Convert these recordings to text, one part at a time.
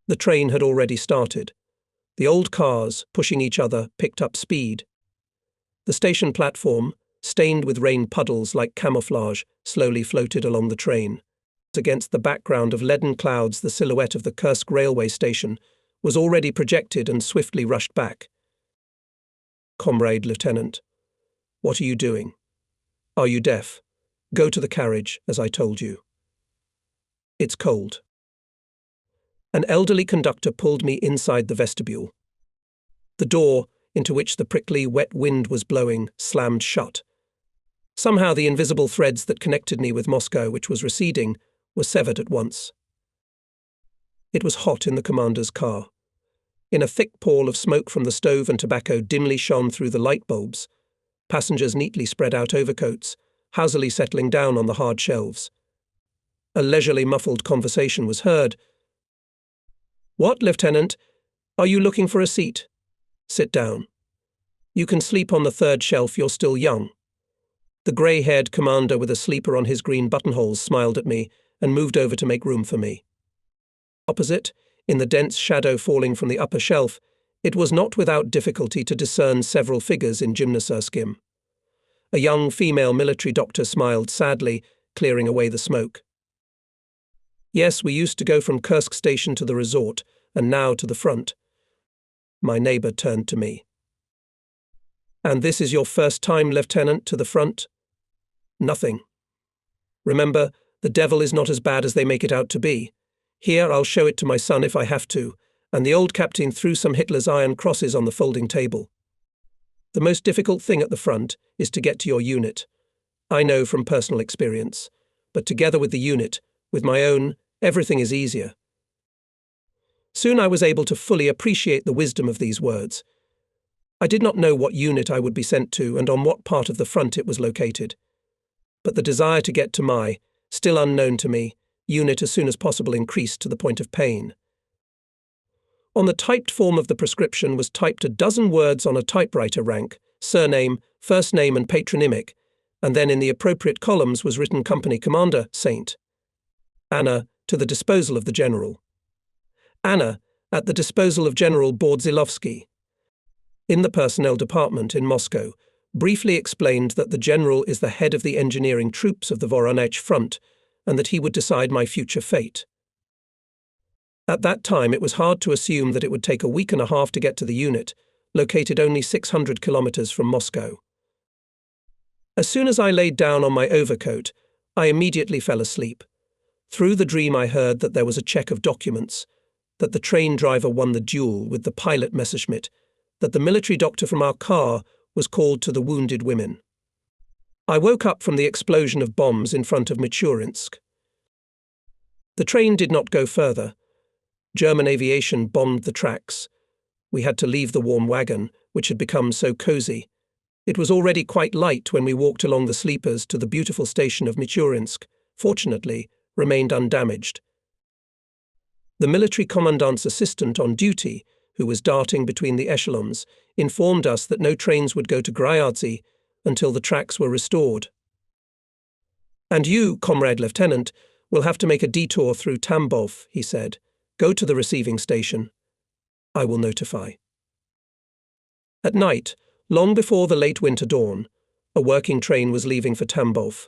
The train had already started. The old cars, pushing each other, picked up speed. The station platform, stained with rain puddles like camouflage, slowly floated along the train. Against the background of leaden clouds, the silhouette of the Kursk railway station was already projected and swiftly rushed back. "Comrade Lieutenant, what are you doing? Are you deaf? Go to the carriage, as I told you. It's cold." An elderly conductor pulled me inside the vestibule. The door, into which the prickly, wet wind was blowing, slammed shut. Somehow the invisible threads that connected me with Moscow, which was receding, were severed at once. It was hot in the commander's car. In a thick pall of smoke from the stove and tobacco dimly shone through the light bulbs. Passengers neatly spread out overcoats, housily settling down on the hard shelves. A leisurely muffled conversation was heard. "What, Lieutenant? Are you looking for a seat? Sit down. You can sleep on the third shelf, you're still young." The grey-haired commander with a sleeper on his green buttonholes smiled at me and moved over to make room for me. Opposite, in the dense shadow falling from the upper shelf, it was not without difficulty to discern several figures in gymnasium. A young female military doctor smiled sadly, clearing away the smoke. "Yes, we used to go from Kursk station to the resort, and now to the front." My neighbour turned to me. "And this is your first time, Lieutenant, to the front?" "Nothing. Remember, the devil is not as bad as they make it out to be. Here, I'll show it to my son if I have to," and the old captain threw some Hitler's iron crosses on the folding table. "The most difficult thing at the front is to get to your unit. I know from personal experience. But together with the unit, with my own, everything is easier." Soon I was able to fully appreciate the wisdom of these words. I did not know what unit I would be sent to and on what part of the front it was located. But the desire to get to my, still unknown to me, unit as soon as possible increased to the point of pain. On the typed form of the prescription was typed a dozen words on a typewriter rank, surname, first name and patronymic, and then in the appropriate columns was written Company Commander, Saint. Anna, to the disposal of the General. Anna, at the disposal of General Bordzilovsky. In the personnel department in Moscow, briefly explained that the General is the head of the engineering troops of the Voronezh front, and that he would decide my future fate. At that time it was hard to assume that it would take a week and a half to get to the unit, located only 600 kilometers from Moscow. As soon as I laid down on my overcoat, I immediately fell asleep. Through the dream I heard that there was a check of documents, that the train driver won the duel with the pilot Messerschmitt, that the military doctor from our car was called to the wounded women. I woke up from the explosion of bombs in front of Michurinsk. The train did not go further. German aviation bombed the tracks. We had to leave the warm wagon, which had become so cozy. It was already quite light when we walked along the sleepers to the beautiful station of Michurinsk, fortunately, remained undamaged. The military commandant's assistant on duty, who was darting between the echelons, informed us that no trains would go to Gryazny until the tracks were restored. "And you, Comrade Lieutenant, will have to make a detour through Tambov," he said. "Go to the receiving station. I will notify." At night, long before the late winter dawn, a working train was leaving for Tambov.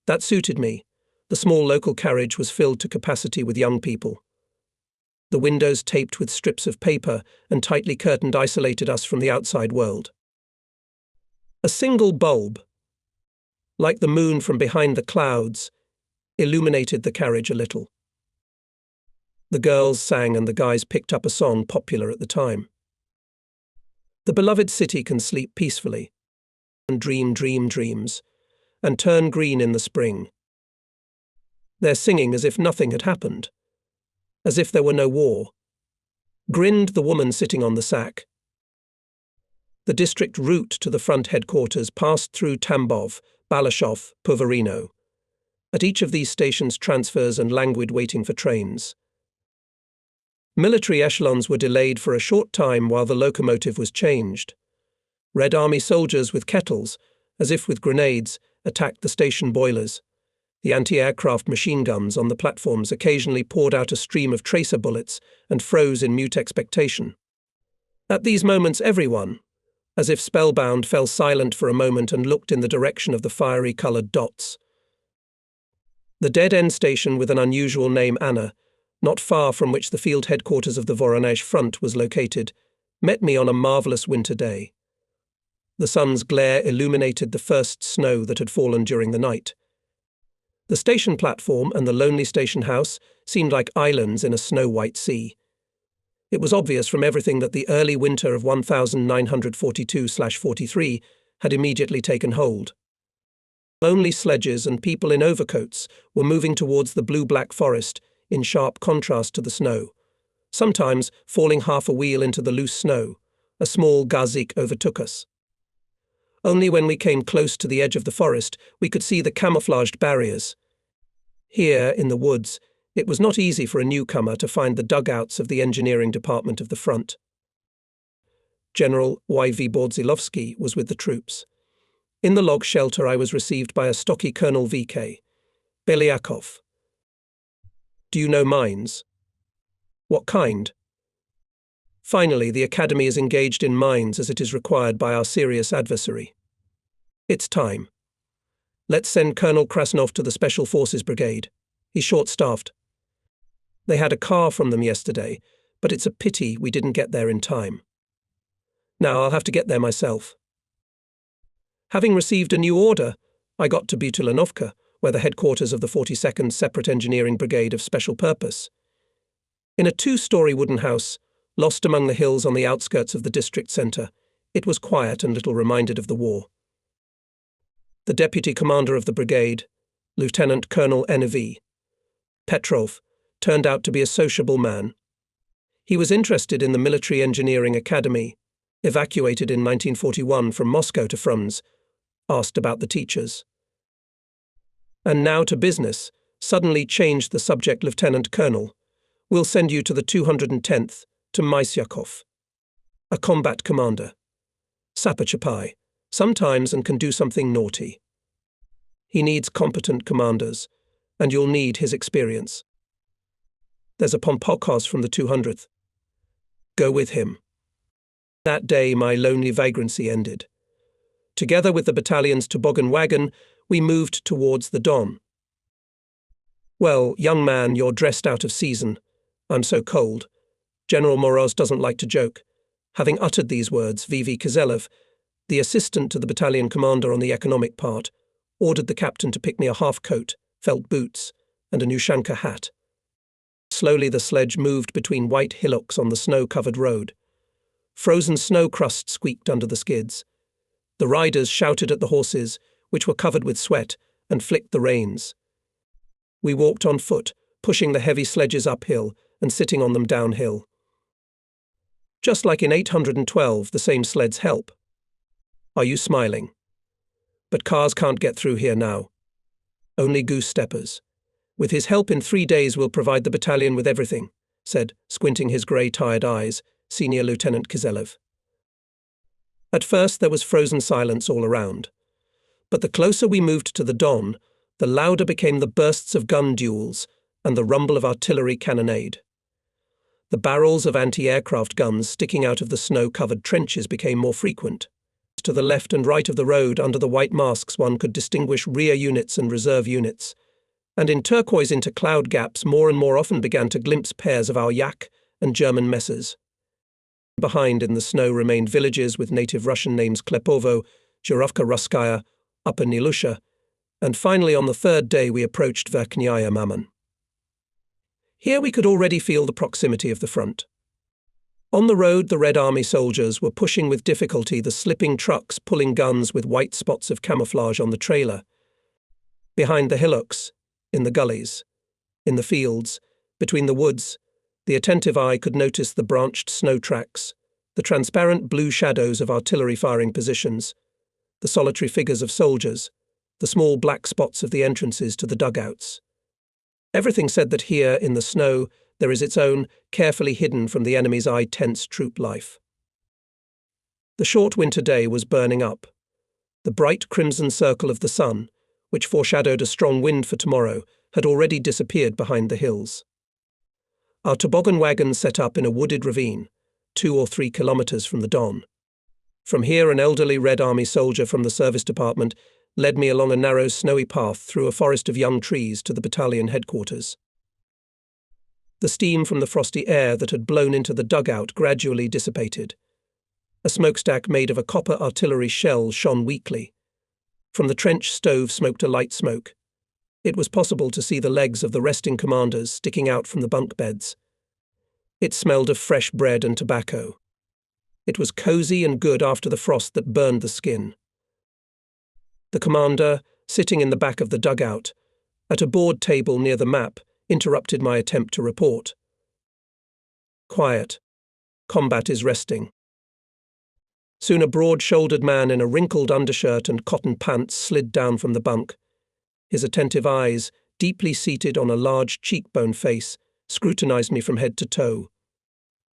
That suited me. The small local carriage was filled to capacity with young people. The windows taped with strips of paper and tightly curtained isolated us from the outside world. A single bulb, like the moon from behind the clouds, illuminated the carriage a little. The girls sang and the guys picked up a song popular at the time. The beloved city can sleep peacefully and dream dreams and turn green in the spring. They're singing as if nothing had happened, as if there were no war. Grinned the woman sitting on the sack. The district route to the front headquarters passed through Tambov, Balashov, Poverino. At each of these stations transfers and languid waiting for trains. Military echelons were delayed for a short time while the locomotive was changed. Red Army soldiers with kettles, as if with grenades, attacked the station boilers. The anti-aircraft machine guns on the platforms occasionally poured out a stream of tracer bullets and froze in mute expectation. At these moments everyone, as if spellbound, fell silent for a moment and looked in the direction of the fiery-coloured dots. The dead-end station with an unusual name, Anna, not far from which the field headquarters of the Voronezh front was located, met me on a marvellous winter day. The sun's glare illuminated the first snow that had fallen during the night. The station platform and the lonely station house seemed like islands in a snow-white sea. It was obvious from everything that the early winter of 1942/43 had immediately taken hold. Lonely sledges and people in overcoats were moving towards the blue-black forest in sharp contrast to the snow, sometimes falling half a wheel into the loose snow. A small gazik overtook us. Only when we came close to the edge of the forest we could see the camouflaged barriers. Here, in the woods, it was not easy for a newcomer to find the dugouts of the engineering department of the front. General Y.V. Bordzilovsky was with the troops. In the log shelter I was received by a stocky Colonel V.K. Belyakov. Do you know mines? What kind? Finally, the academy is engaged in mines as it is required by our serious adversary. It's time. Let's send Colonel Krasnov to the Special Forces Brigade. He's short-staffed. They had a car from them yesterday, but it's a pity we didn't get there in time. Now I'll have to get there myself. Having received a new order, I got to Butylanovka, where the headquarters of the 42nd Separate Engineering Brigade of Special Purpose. In a 2-story wooden house, lost among the hills on the outskirts of the district centre, it was quiet and little reminded of the war. The deputy commander of the brigade, Lieutenant Colonel N.V. Petrov, turned out to be a sociable man. He was interested in the Military Engineering Academy, evacuated in 1941 from Moscow to Frunze, asked about the teachers. And now to business, suddenly changed the subject. Lieutenant Colonel, we'll send you to the 210th, to Mysyakov, a combat commander. Sapper Chapai, sometimes and can do something naughty. He needs competent commanders, and you'll need his experience. There's a Pompokos from the 200th. Go with him. That day my lonely vagrancy ended. Together with the battalion's toboggan wagon, we moved towards the Don. Well, young man, you're dressed out of season. I'm so cold. General Moroz doesn't like to joke. Having uttered these words, V.V. Kizelev, the assistant to the battalion commander on the economic part, ordered the captain to pick me a half-coat, felt boots, and a Nushanka hat. Slowly the sledge moved between white hillocks on the snow-covered road. Frozen snow crust squeaked under the skids. The riders shouted at the horses, which were covered with sweat, and flicked the reins. We walked on foot, pushing the heavy sledges uphill and sitting on them downhill. Just like in 812, the same sleds help. Are you smiling? But cars can't get through here now. Only goose-steppers. With his help in 3 days we'll provide the battalion with everything, said, squinting his grey, tired eyes, Senior Lieutenant Kizelev. At first there was frozen silence all around. But the closer we moved to the Don, the louder became the bursts of gun duels and the rumble of artillery cannonade. The barrels of anti-aircraft guns sticking out of the snow-covered trenches became more frequent. To the left and right of the road, under the white masks, one could distinguish rear units and reserve units. And in turquoise into cloud gaps more and more often began to glimpse pairs of our Yak and German messers. Behind in the snow remained villages with native Russian names Klepovo, Zhuravka Ruskaya, Upper Nilusha, and finally on the 3rd day we approached Verkhnaya Maman. Here we could already feel the proximity of the front. On the road the Red Army soldiers were pushing with difficulty the slipping trucks pulling guns with white spots of camouflage on the trailer. Behind the hillocks, in the gullies, in the fields, between the woods, the attentive eye could notice the branched snow tracks, the transparent blue shadows of artillery firing positions, the solitary figures of soldiers, the small black spots of the entrances to the dugouts. Everything said that here, in the snow, there is its own, carefully hidden from the enemy's eye, tense troop life. The short winter day was burning up. The bright crimson circle of the sun, which foreshadowed a strong wind for tomorrow, had already disappeared behind the hills. Our toboggan wagon set up in a wooded ravine, 2 or 3 kilometers from the Don. From here, an elderly Red Army soldier from the service department led me along a narrow, snowy path through a forest of young trees to the battalion headquarters. The steam from the frosty air that had blown into the dugout gradually dissipated. A smokestack made of a copper artillery shell shone weakly. From the trench stove smoked a light smoke. It was possible to see the legs of the resting commanders sticking out from the bunk beds. It smelled of fresh bread and tobacco. It was cosy and good after the frost that burned the skin. The commander, sitting in the back of the dugout, at a board table near the map, interrupted my attempt to report. Quiet. Combat is resting. Soon a broad-shouldered man in a wrinkled undershirt and cotton pants slid down from the bunk. His attentive eyes, deeply seated on a large cheekbone face, scrutinized me from head to toe.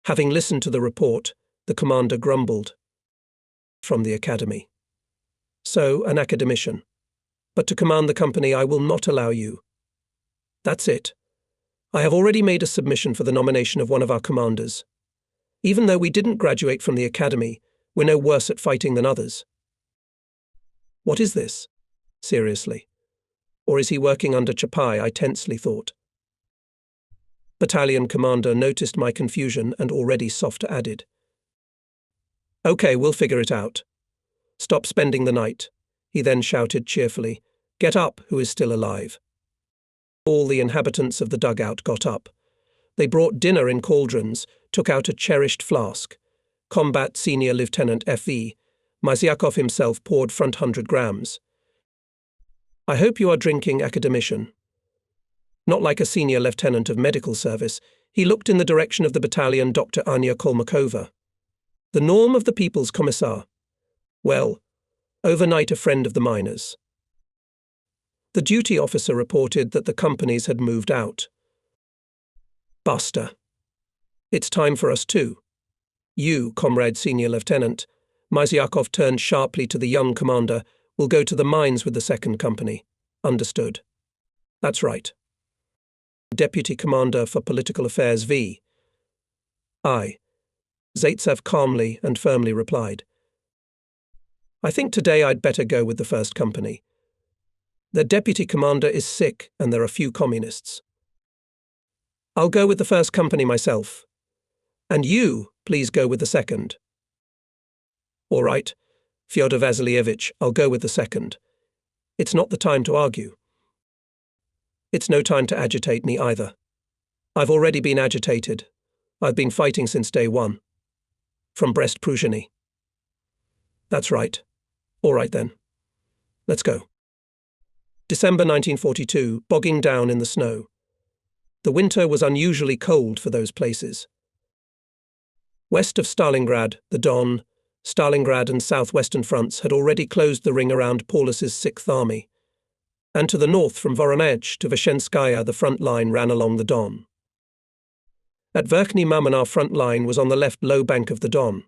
Having listened to the report, the commander grumbled. From the academy. So, an academician. But to command the company I will not allow you. That's it. I have already made a submission for the nomination of one of our commanders. Even though we didn't graduate from the academy, we're no worse at fighting than others. What is this? Seriously. Or is he working under Chapai, I tensely thought. Battalion commander noticed my confusion and already soft added. Okay, we'll figure it out. Stop spending the night. He then shouted cheerfully, Get up, who is still alive. All the inhabitants of the dugout got up. They brought dinner in cauldrons, took out a cherished flask. Combat Senior Lieutenant F.E. Maziakov himself poured front 100 grams. I hope you are drinking, academician. Not like a senior lieutenant of medical service, he looked in the direction of the battalion Dr. Anya Kolmakova. The norm of the People's Commissar. Well, overnight a friend of the miners. The duty officer reported that the companies had moved out. Basta. It's time for us too. You, Comrade Senior Lieutenant, Maziakov turned sharply to the young commander, will go to the mines with the 2nd Company. Understood. That's right. Deputy Commander for Political Affairs V. Aye. Zaitsev calmly and firmly replied. I think today I'd better go with the 1st Company. Their deputy commander is sick and there are few communists. I'll go with the 1st Company myself. And you, please go with the 2nd. All right, Fyodor Vasilievich, I'll go with the 2nd. It's not the time to argue. It's no time to agitate me either. I've already been agitated. I've been fighting since day 1. From Brest-Pruzheny. That's right. All right then. Let's go. December 1942, bogging down in the snow. The winter was unusually cold for those places. West of Stalingrad, the Don, Stalingrad and southwestern fronts had already closed the ring around Paulus's 6th Army, and to the north from Voronezh to Vyshenskaya the front line ran along the Don. At Verkhny Mamen our front line was on the left low bank of the Don.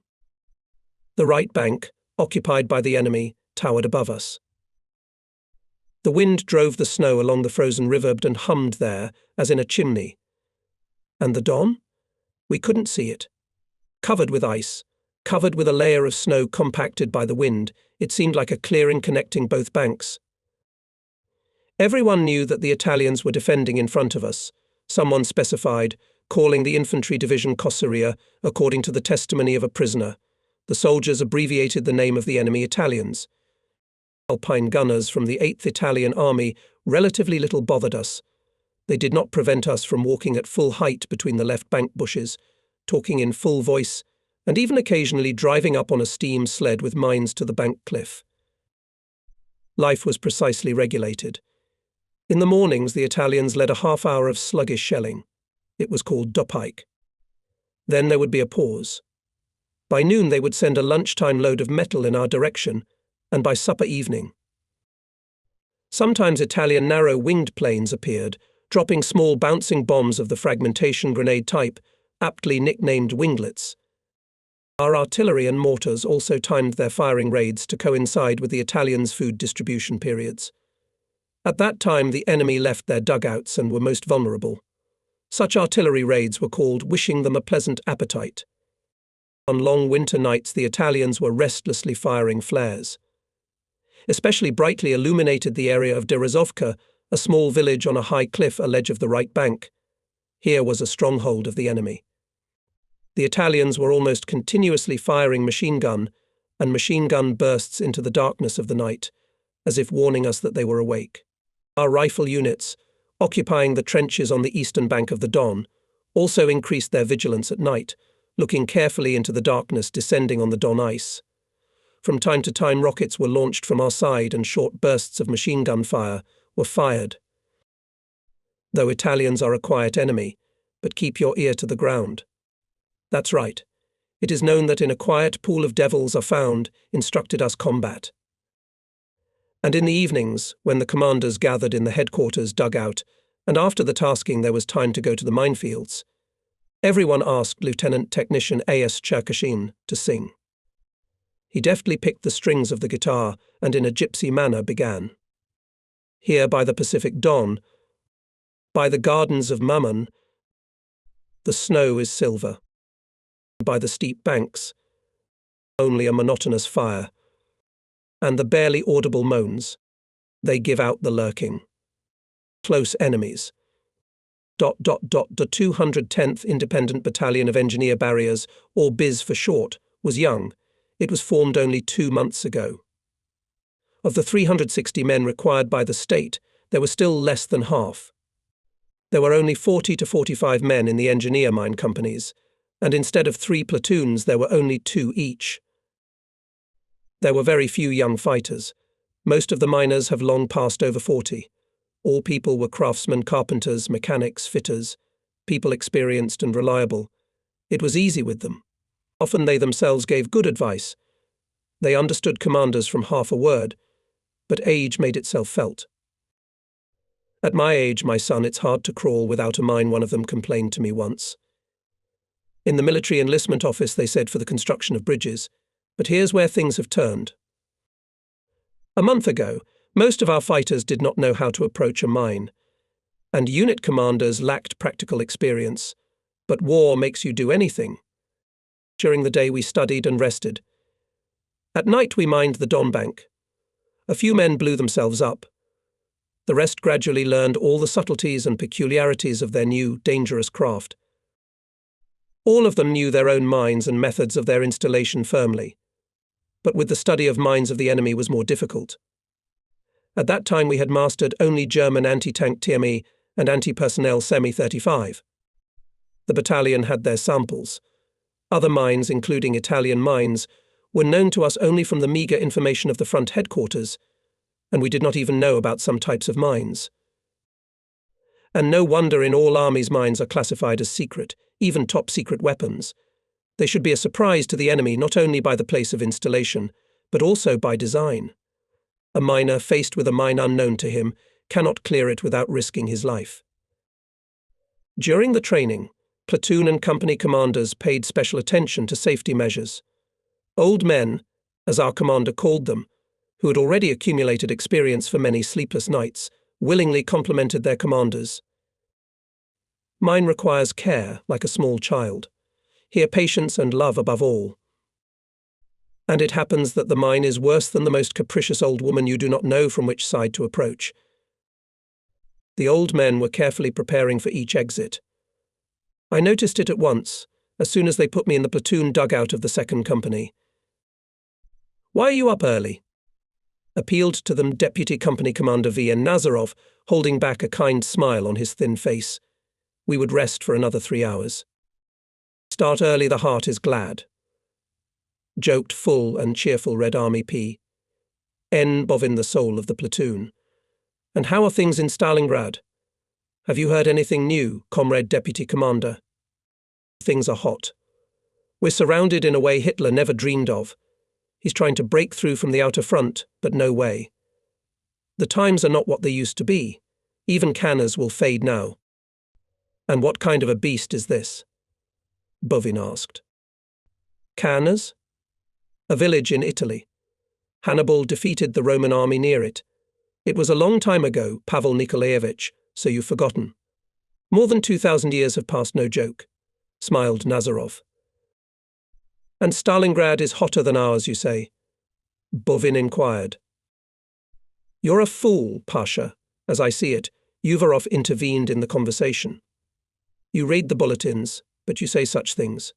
The right bank, occupied by the enemy, towered above us. The wind drove the snow along the frozen river and hummed there, as in a chimney. And the Don? We couldn't see it. Covered with ice, covered with a layer of snow compacted by the wind, it seemed like a clearing connecting both banks. Everyone knew that the Italians were defending in front of us, someone specified, calling the infantry division Cossaria, according to the testimony of a prisoner. The soldiers abbreviated the name of the enemy Italians. Alpine gunners from the 8th Italian Army relatively little bothered us. They did not prevent us from walking at full height between the left bank bushes, talking in full voice, and even occasionally driving up on a steam sled with mines to the bank cliff. Life was precisely regulated. In the mornings, the Italians led a half-hour of sluggish shelling. It was called dopike. Then there would be a pause. By noon they would send a lunchtime load of metal in our direction, and by supper evening. Sometimes Italian narrow-winged planes appeared, dropping small bouncing bombs of the fragmentation grenade type, aptly nicknamed winglets. Our artillery and mortars also timed their firing raids to coincide with the Italians' food distribution periods. At that time, the enemy left their dugouts and were most vulnerable. Such artillery raids were called wishing them a pleasant appetite. On long winter nights, the Italians were restlessly firing flares. Especially brightly illuminated the area of Derezovka, a small village on a high cliff, a ledge of the right bank. Here was a stronghold of the enemy. The Italians were almost continuously firing machine gun bursts into the darkness of the night, as if warning us that they were awake. Our rifle units, occupying the trenches on the eastern bank of the Don, also increased their vigilance at night, looking carefully into the darkness descending on the Don ice. From time to time, rockets were launched from our side and short bursts of machine gun fire were fired. Though Italians are a quiet enemy, but keep your ear to the ground. That's right. It is known that in a quiet pool of devils are found, instructed us combat. And in the evenings, when the commanders gathered in the headquarters dugout, and after the tasking there was time to go to the minefields, everyone asked Lieutenant Technician A.S. Cherkashin to sing. He deftly picked the strings of the guitar and in a gypsy manner began. Here by the Pacific Don, by the gardens of Mammon, the snow is silver. By the steep banks, only a monotonous fire, and the barely audible moans, they give out the lurking. Close enemies. The 210th Independent Battalion of Engineer Barriers, or BIS for short, was young. It was formed only 2 months ago. Of the 360 men required by the state, there were still less than half. There were only 40 to 45 men in the engineer mine companies, and instead of 3 platoons there were only 2 each. There were very few young fighters. Most of the miners have long passed over 40. All people were craftsmen, carpenters, mechanics, fitters, people experienced and reliable. It was easy with them. Often they themselves gave good advice. They understood commanders from half a word, but age made itself felt. At my age, my son, it's hard to crawl without a mine, one of them complained to me once. In the military enlistment office, they said for the construction of bridges, but here's where things have turned. A month ago, most of our fighters did not know how to approach a mine, and unit commanders lacked practical experience, but war makes you do anything. During the day we studied and rested. At night we mined the Don bank. A few men blew themselves up. The rest gradually learned all the subtleties and peculiarities of their new, dangerous craft. All of them knew their own mines and methods of their installation firmly, but with the study of mines of the enemy was more difficult. At that time we had mastered only German anti-tank TME and anti-personnel Semi-35. The battalion had their samples. Other mines, including Italian mines, were known to us only from the meagre information of the front headquarters, and we did not even know about some types of mines. And no wonder in all armies mines are classified as secret, even top-secret weapons. They should be a surprise to the enemy not only by the place of installation, but also by design. A miner faced with a mine unknown to him cannot clear it without risking his life. During the training, platoon and company commanders paid special attention to safety measures. Old men, as our commander called them, who had already accumulated experience for many sleepless nights, willingly complimented their commanders. Mine requires care, like a small child. Here patience and love above all. And it happens that the mine is worse than the most capricious old woman you do not know from which side to approach. The old men were carefully preparing for each exit. I noticed it at once, as soon as they put me in the platoon dugout of the 2nd Company. "Why are you up early?" appealed to them Deputy Company Commander V.N. Nazarov, holding back a kind smile on his thin face. We would rest for another 3 hours. "Start early, the heart is glad," joked full and cheerful Red Army P. N. Bovin, the soul of the platoon. "And how are things in Stalingrad? Have you heard anything new, Comrade Deputy Commander?" "Things are hot. We're surrounded in a way Hitler never dreamed of. He's trying to break through from the outer front, but no way. The times are not what they used to be. Even cannons will fade now." "And what kind of a beast is this?" Bovin asked. "Canners? A village in Italy. Hannibal defeated the Roman army near it. It was a long time ago, Pavel Nikolaevich, so you've forgotten. More than 2,000 years have passed, no joke, smiled Nazarov. And Stalingrad is hotter than ours, you say? Bovin inquired. You're a fool, Pasha. As I see it, Uvarov intervened in the conversation. You read the bulletins, but you say such things.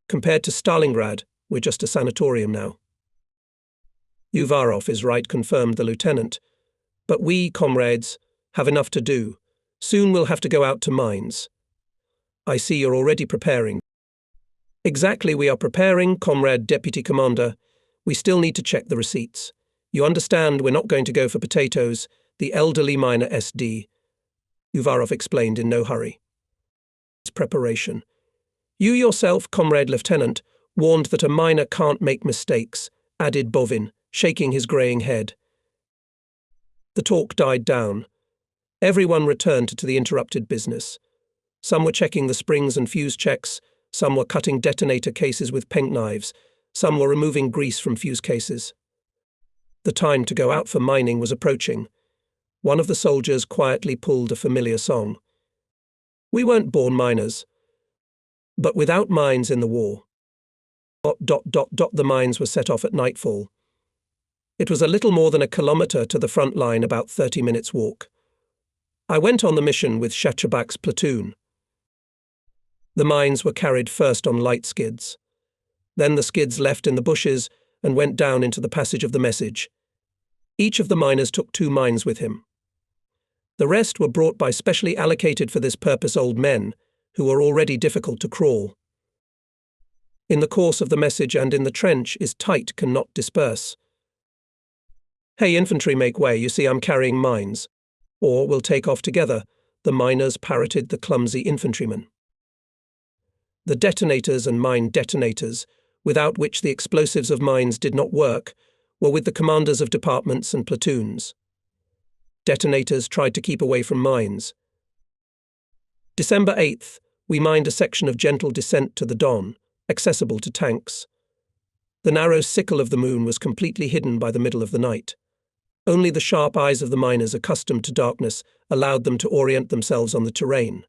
Compared to Stalingrad, we're just a sanatorium now. Uvarov is right, confirmed the lieutenant. But we, comrades, have enough to do. Soon we'll have to go out to mines. I see you're already preparing. Exactly, we are preparing, Comrade Deputy Commander. We still need to check the receipts. You understand we're not going to go for potatoes, the elderly miner SD. Uvarov explained in no hurry. It's preparation. You yourself, Comrade Lieutenant, warned that a miner can't make mistakes, added Bovin, shaking his greying head. The talk died down. Everyone returned to the interrupted business. Some were checking the springs and fuse checks, some were cutting detonator cases with penknives, some were removing grease from fuse cases. The time to go out for mining was approaching. One of the soldiers quietly pulled a familiar song. We weren't born miners, but without mines in the war. ... The mines were set off at nightfall. It was a little more than a kilometre to the front line, about 30 minutes' walk. I went on the mission with Shachebak's platoon. The mines were carried first on light skids. Then the skids left in the bushes and went down into the passage of the message. Each of the miners took 2 mines with him. The rest were brought by specially allocated for this purpose old men, who were already difficult to crawl. In the course of the message and in the trench is tight, cannot disperse. Hey infantry, make way, you see I'm carrying mines. Or we'll take off together, the miners parroted the clumsy infantryman. The detonators and mine detonators, without which the explosives of mines did not work, were with the commanders of departments and platoons. Detonators tried to keep away from mines. December 8th, we mined a section of gentle descent to the Don, accessible to tanks. The narrow sickle of the moon was completely hidden by the middle of the night. Only the sharp eyes of the miners, accustomed to darkness, allowed them to orient themselves on the terrain.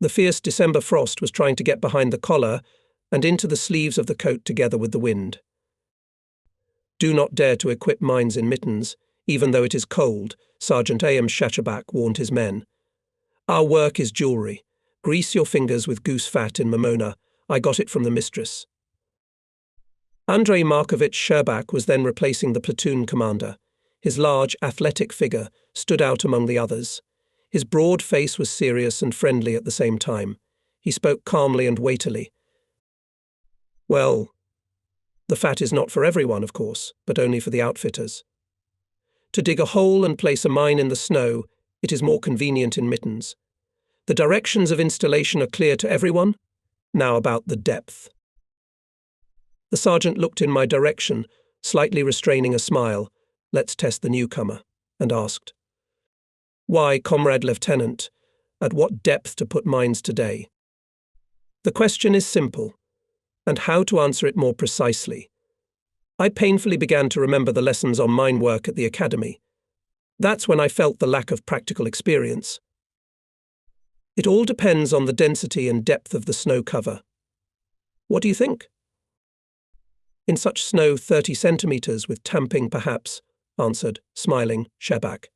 The fierce December frost was trying to get behind the collar and into the sleeves of the coat together with the wind. Do not dare to equip mines in mittens, even though it is cold, Sergeant A.M. Shachebak warned his men. Our work is jewellery. Grease your fingers with goose fat in Mamona. I got it from the mistress. Andrei Markovich Sherbak was then replacing the platoon commander. His large, athletic figure stood out among the others. His broad face was serious and friendly at the same time. He spoke calmly and weightily. Well, the fat is not for everyone, of course, but only for the outfitters. To dig a hole and place a mine in the snow, it is more convenient in mittens. The directions of installation are clear to everyone. Now about the depth. The sergeant looked in my direction, slightly restraining a smile. Let's test the newcomer, and asked, Why, Comrade Lieutenant, at what depth to put mines today? The question is simple, and how to answer it more precisely. I painfully began to remember the lessons on mine work at the academy. That's when I felt the lack of practical experience. It all depends on the density and depth of the snow cover. What do you think? In such snow 30 centimetres with tamping perhaps, answered, smiling, Shebak.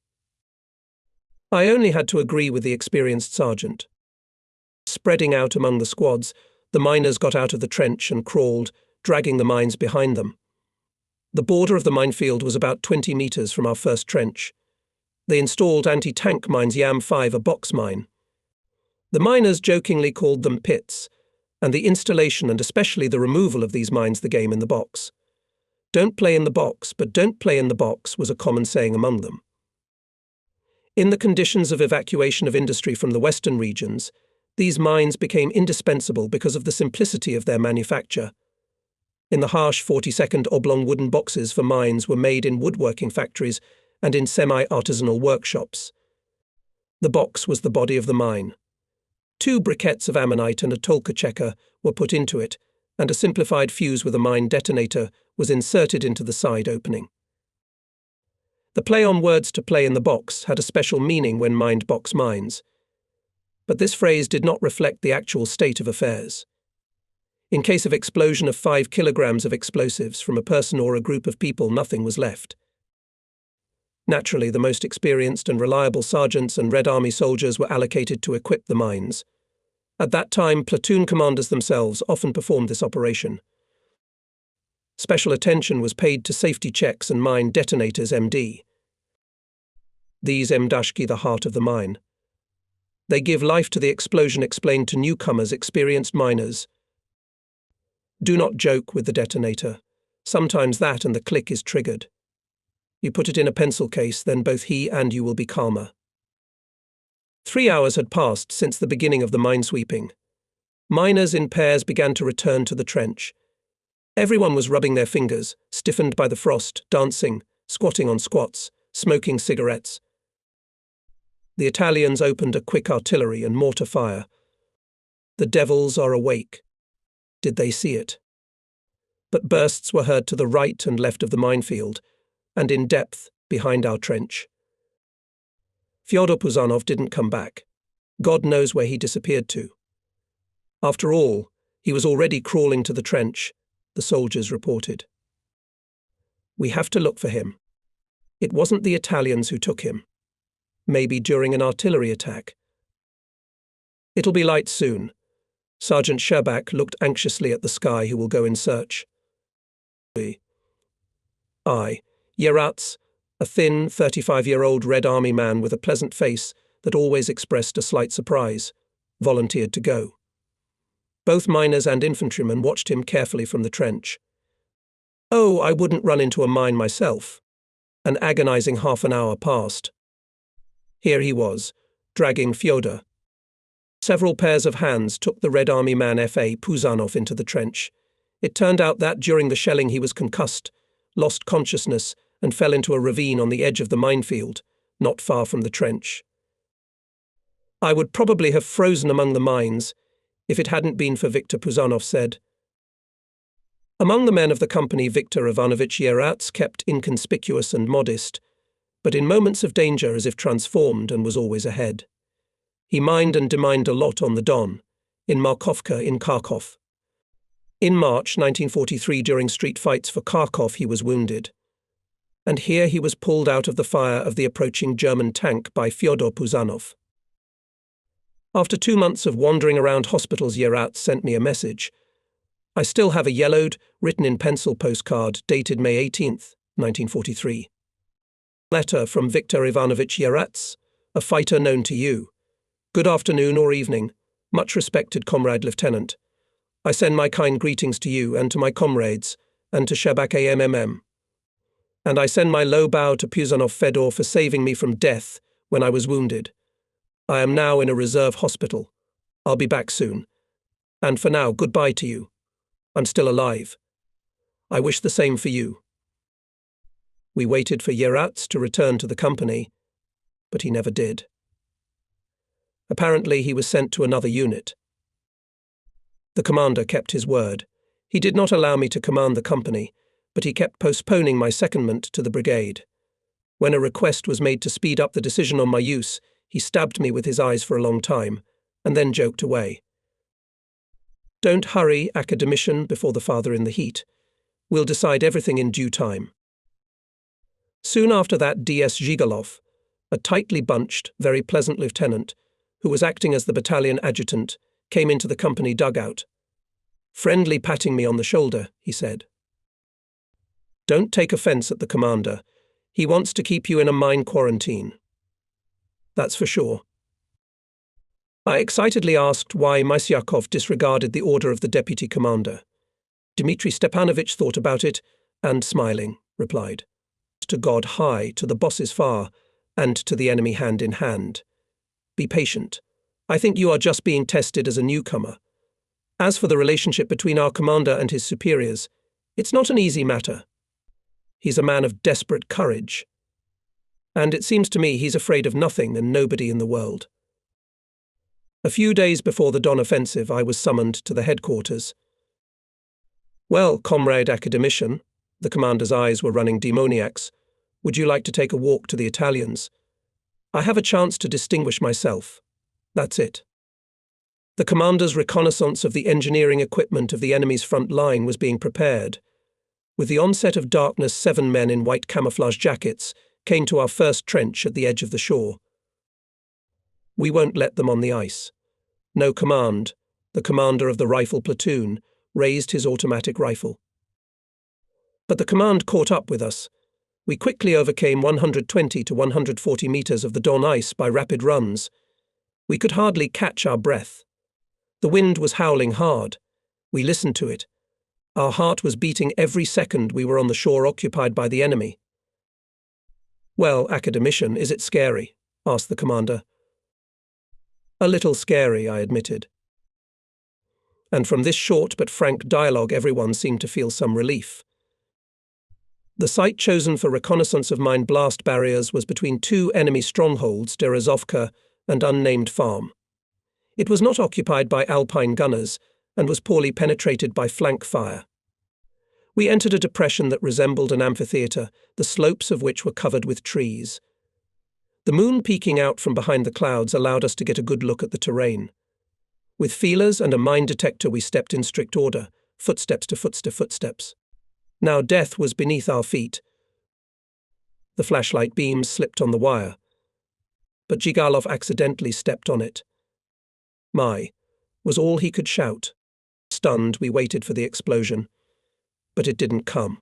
I only had to agree with the experienced sergeant. Spreading out among the squads, the miners got out of the trench and crawled, dragging the mines behind them. The border of the minefield was about 20 metres from our first trench. They installed anti-tank mines Yam 5, a box mine. The miners jokingly called them pits, and the installation and especially the removal of these mines the game in the box. Don't play in the box, but don't play in the box was a common saying among them. In the conditions of evacuation of industry from the western regions, these mines became indispensable because of the simplicity of their manufacture. In the harsh 42nd oblong wooden boxes for mines were made in woodworking factories and in semi-artisanal workshops. The box was the body of the mine. 2 briquettes of ammonite and a Tolka checker were put into it, and a simplified fuse with a mine detonator was inserted into the side opening. The play on words to play in the box had a special meaning when mined box mines. But this phrase did not reflect the actual state of affairs. In case of explosion of 5 kilograms of explosives from a person or a group of people, nothing was left. Naturally, the most experienced and reliable sergeants and Red Army soldiers were allocated to equip the mines. At that time, platoon commanders themselves often performed this operation. Special attention was paid to safety checks and mine detonators MD. These MDashki the heart of the mine. They give life to the explosion explained to newcomers, experienced miners. Do not joke with the detonator. Sometimes that and the click is triggered. You put it in a pencil case, then both he and you will be calmer. 3 hours had passed since the beginning of the minesweeping. Miners in pairs began to return to the trench. Everyone was rubbing their fingers, stiffened by the frost, dancing, squatting on squats, smoking cigarettes. The Italians opened a quick artillery and mortar fire. The devils are awake. Did they see it? But bursts were heard to the right and left of the minefield, and in depth behind our trench. Fyodor Puzanov didn't come back. God knows where he disappeared to. After all, he was already crawling to the trench, the soldiers reported. We have to look for him. It wasn't the Italians who took him. Maybe during an artillery attack. It'll be light soon. Sergeant Sherbak looked anxiously at the sky. Who will go in search? I, Yerats, a thin, 35-year-old Red Army man with a pleasant face that always expressed a slight surprise, volunteered to go. Both miners and infantrymen watched him carefully from the trench. Oh, I wouldn't run into a mine myself. An agonizing half an hour passed. Here he was, dragging Fyodor. Several pairs of hands took the Red Army man F.A. Puzanov into the trench. It turned out that during the shelling he was concussed, lost consciousness, and fell into a ravine on the edge of the minefield, not far from the trench. I would probably have frozen among the mines if it hadn't been for Viktor, Puzanov said. Among the men of the company, Viktor Ivanovich Yerats kept inconspicuous and modest, but in moments of danger as if transformed and was always ahead. He mined and demined a lot on the Don, in Markovka, in Kharkov. In March 1943, during street fights for Kharkov, he was wounded. And here he was pulled out of the fire of the approaching German tank by Fyodor Puzanov. After 2 months of wandering around hospitals, Yerats sent me a message. I still have a yellowed, written in pencil postcard dated May 18th, 1943. Letter from Viktor Ivanovich Yerats, a fighter known to you. Good afternoon or evening, much respected Comrade Lieutenant. I send my kind greetings to you and to my comrades, and to Sherbak AMMM. And I send my low bow to Puzanov Fedor for saving me from death when I was wounded. I am now in a reserve hospital. I'll be back soon. And for now, goodbye to you. I'm still alive. I wish the same for you. We waited for Yerats to return to the company, but he never did. Apparently, he was sent to another unit. The commander kept his word. He did not allow me to command the company, but he kept postponing my secondment to the brigade. When a request was made to speed up the decision on my use, he stabbed me with his eyes for a long time, and then joked away. Don't hurry, academician, before the father in the heat. We'll decide everything in due time. Soon after that, D.S. Zhigalov, a tightly bunched, very pleasant lieutenant, who was acting as the battalion adjutant, came into the company dugout. Friendly patting me on the shoulder, he said. Don't take offense at the commander. He wants to keep you in a mine quarantine. That's for sure. I excitedly asked why Mysyakov disregarded the order of the deputy commander. Dmitry Stepanovich thought about it and, smiling, replied, To God high, to the bosses far, and to the enemy hand in hand. Be patient. I think you are just being tested as a newcomer. As for the relationship between our commander and his superiors, it's not an easy matter. He's a man of desperate courage. And it seems to me he's afraid of nothing and nobody in the world. A few days before the Don offensive, I was summoned to the headquarters. Well, comrade academician, the commander's eyes were running demoniacs, Would you like to take a walk to the Italians? I have a chance to distinguish myself. That's it. The commander's reconnaissance of the engineering equipment of the enemy's front line was being prepared. With the onset of darkness, 7 men in white camouflage jackets came to our first trench at the edge of the shore. We won't let them on the ice. No command. The commander of the rifle platoon raised his automatic rifle. But the command caught up with us. We quickly overcame 120 to 140 meters of the Don ice by rapid runs. We could hardly catch our breath. The wind was howling hard. We listened to it. Our heart was beating every second we were on the shore occupied by the enemy. Well, academician, is it scary? Asked the commander. A little scary, I admitted. And from this short but frank dialogue, everyone seemed to feel some relief. The site chosen for reconnaissance of mine blast barriers was between 2 enemy strongholds, Derezovka and unnamed farm. It was not occupied by Alpine gunners and was poorly penetrated by flank fire. We entered a depression that resembled an amphitheatre, the slopes of which were covered with trees. The moon peeking out from behind the clouds allowed us to get a good look at the terrain. With feelers and a mine detector we stepped in strict order, footsteps to footsteps. Now death was beneath our feet. The flashlight beams slipped on the wire. But Zhigalov accidentally stepped on it. "My," was all he could shout. Stunned, we waited for the explosion. But it didn't come.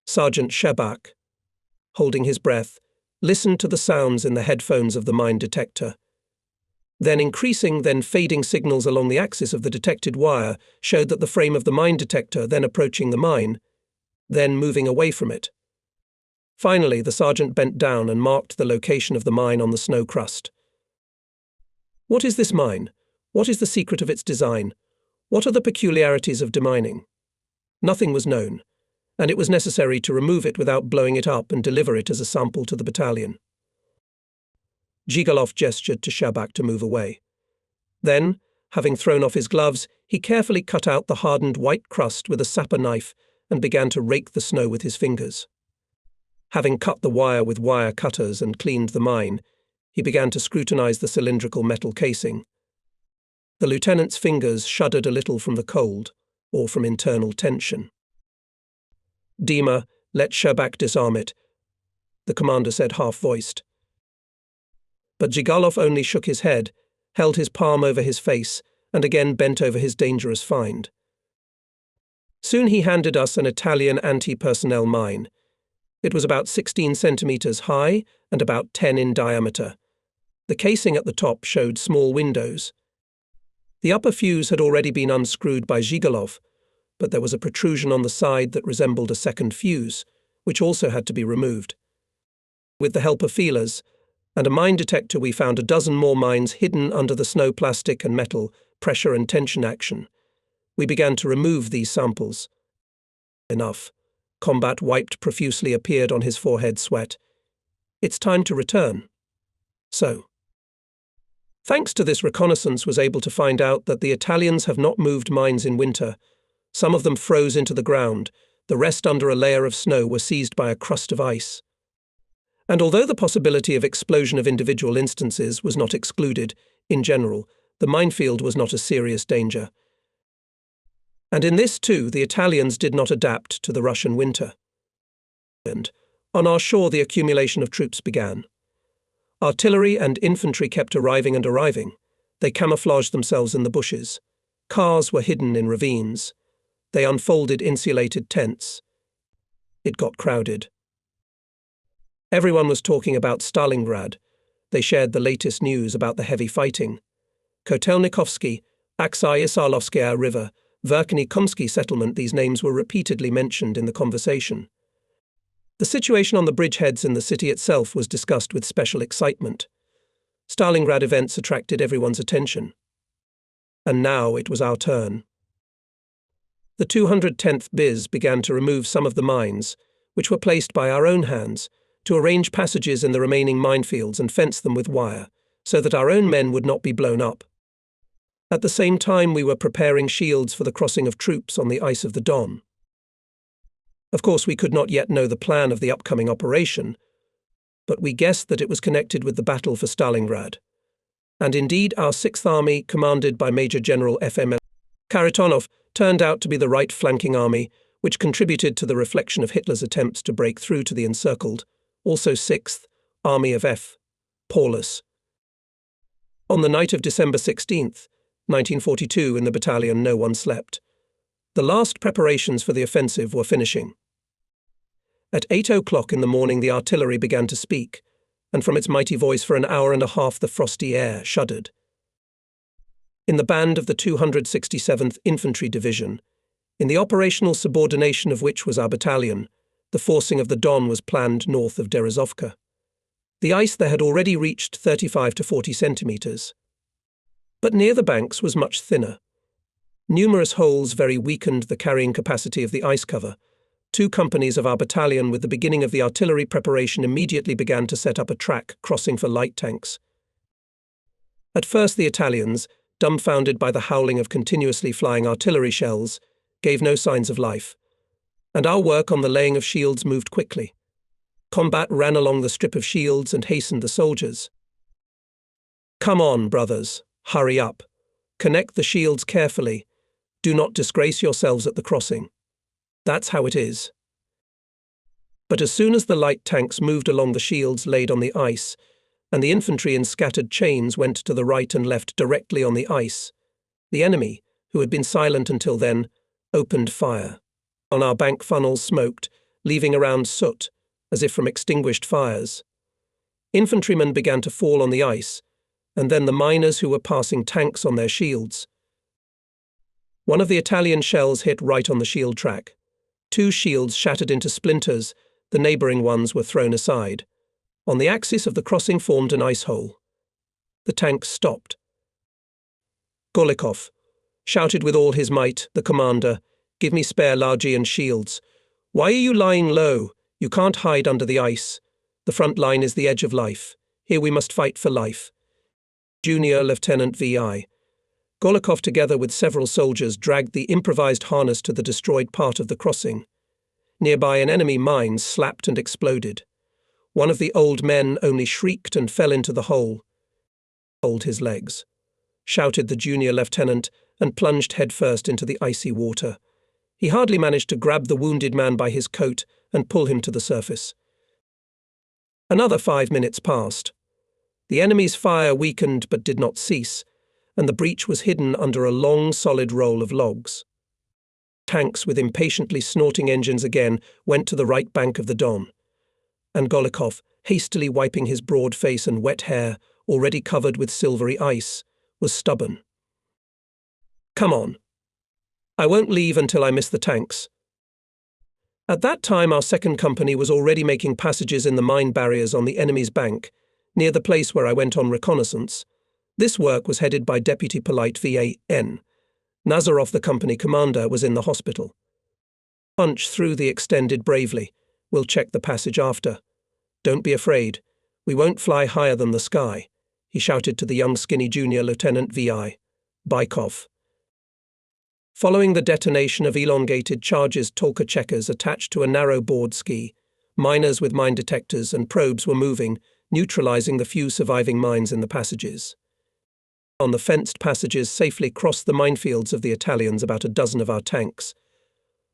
Sergeant Shebak, holding his breath, listened to the sounds in the headphones of the mine detector. Then increasing, then fading signals along the axis of the detected wire showed that the frame of the mine detector, then approaching the mine, then moving away from it. Finally, the sergeant bent down and marked the location of the mine on the snow crust. What is this mine? What is the secret of its design? What are the peculiarities of demining? Nothing was known, and it was necessary to remove it without blowing it up and deliver it as a sample to the battalion. Zhigalov gestured to Shebak to move away. Then, having thrown off his gloves, he carefully cut out the hardened white crust with a sapper knife and began to rake the snow with his fingers. Having cut the wire with wire cutters and cleaned the mine, he began to scrutinize the cylindrical metal casing. The lieutenant's fingers shuddered a little from the cold, or from internal tension. "Dima, let Shebak disarm it," the commander said half-voiced. But Zhigalov only shook his head, held his palm over his face, and again bent over his dangerous find. Soon he handed us an Italian anti-personnel mine. It was about 16 centimeters high and about 10 in diameter. The casing at the top showed small windows. The upper fuse had already been unscrewed by Zhigalov, but there was a protrusion on the side that resembled a second fuse, which also had to be removed. With the help of feelers and a mine detector, we found a dozen more mines hidden under the snow plastic and metal, pressure and tension action. We began to remove these samples. Enough. Combat wiped profusely appeared on his forehead sweat. It's time to return. So, thanks to this reconnaissance, was able to find out that the Italians have not moved mines in winter. Some of them froze into the ground. The rest, under a layer of snow, were seized by a crust of ice. And although the possibility of explosion of individual instances was not excluded, in general, the minefield was not a serious danger. And in this too, the Italians did not adapt to the Russian winter. And on our shore, the accumulation of troops began. Artillery and infantry kept arriving and arriving. They camouflaged themselves in the bushes. Cars were hidden in ravines. They unfolded insulated tents. It got crowded. Everyone was talking about Stalingrad. They shared the latest news about the heavy fighting. Kotelnikovsky, Aksai-Isalovskaya River, Verkhny-Kumsky settlement, these names were repeatedly mentioned in the conversation. The situation on the bridgeheads in the city itself was discussed with special excitement. Stalingrad events attracted everyone's attention. And now it was our turn. The 210th BIS began to remove some of the mines, which were placed by our own hands, to arrange passages in the remaining minefields and fence them with wire, so that our own men would not be blown up. At the same time, we were preparing shields for the crossing of troops on the ice of the Don. Of course, we could not yet know the plan of the upcoming operation, but we guessed that it was connected with the battle for Stalingrad. And indeed, our Sixth Army, commanded by Major General F.M. Kharitonov, turned out to be the right flanking army, which contributed to the reflection of Hitler's attempts to break through to the encircled, also Sixth Army of F. Paulus. On the night of December 16th, 1942, in the battalion, no one slept. The last preparations for the offensive were finishing. At 8 o'clock in the morning, the artillery began to speak, and from its mighty voice for an hour and a half the frosty air shuddered. In the band of the 267th Infantry Division, in the operational subordination of which was our battalion, the forcing of the Don was planned north of Berezovka. The ice there had already reached 35 to 40 centimetres, but near the banks was much thinner. Numerous holes very weakened the carrying capacity of the ice cover. 2 companies of our battalion, with the beginning of the artillery preparation, immediately began to set up a track crossing for light tanks. At first the Italians, dumbfounded by the howling of continuously flying artillery shells, gave no signs of life, and our work on the laying of shields moved quickly. Combat ran along the strip of shields and hastened the soldiers. "Come on, brothers, hurry up. Connect the shields carefully. Do not disgrace yourselves at the crossing. That's how it is." But as soon as the light tanks moved along the shields laid on the ice, and the infantry in scattered chains went to the right and left directly on the ice, the enemy, who had been silent until then, opened fire. On our bank funnels smoked, leaving around soot, as if from extinguished fires. Infantrymen began to fall on the ice, and then the miners who were passing tanks on their shields. One of the Italian shells hit right on the shield track. 2 shields shattered into splinters, the neighbouring ones were thrown aside. On the axis of the crossing formed an ice hole. The tanks stopped. Golikov shouted with all his might, the commander, "Give me spare Largian shields. Why are you lying low? You can't hide under the ice. The front line is the edge of life. Here we must fight for life." Junior Lieutenant V.I. Golikov, together with several soldiers, dragged the improvised harness to the destroyed part of the crossing. Nearby, an enemy mine slapped and exploded. One of the old men only shrieked and fell into the hole. "Hold his legs," shouted the junior lieutenant, and plunged headfirst into the icy water. He hardly managed to grab the wounded man by his coat and pull him to the surface. Another 5 minutes passed. The enemy's fire weakened but did not cease, and the breach was hidden under a long, solid roll of logs. Tanks with impatiently snorting engines again went to the right bank of the Don, and Golikov, hastily wiping his broad face and wet hair, already covered with silvery ice, was stubborn. "Come on. I won't leave until I miss the tanks." At that time our 2nd Company was already making passages in the mine barriers on the enemy's bank, near the place where I went on reconnaissance. This work was headed by Deputy Polite V.A.N. Nazarov, the company commander, was in the hospital. "Punch through the extended bravely. We'll check the passage after. Don't be afraid. We won't fly higher than the sky," he shouted to the young skinny junior Lieutenant V.I. Bykov. Following the detonation of elongated charges Tolka checkers attached to a narrow board ski, miners with mine detectors and probes were moving, neutralizing the few surviving mines in the passages. On the fenced passages safely crossed the minefields of the Italians about a dozen of our tanks.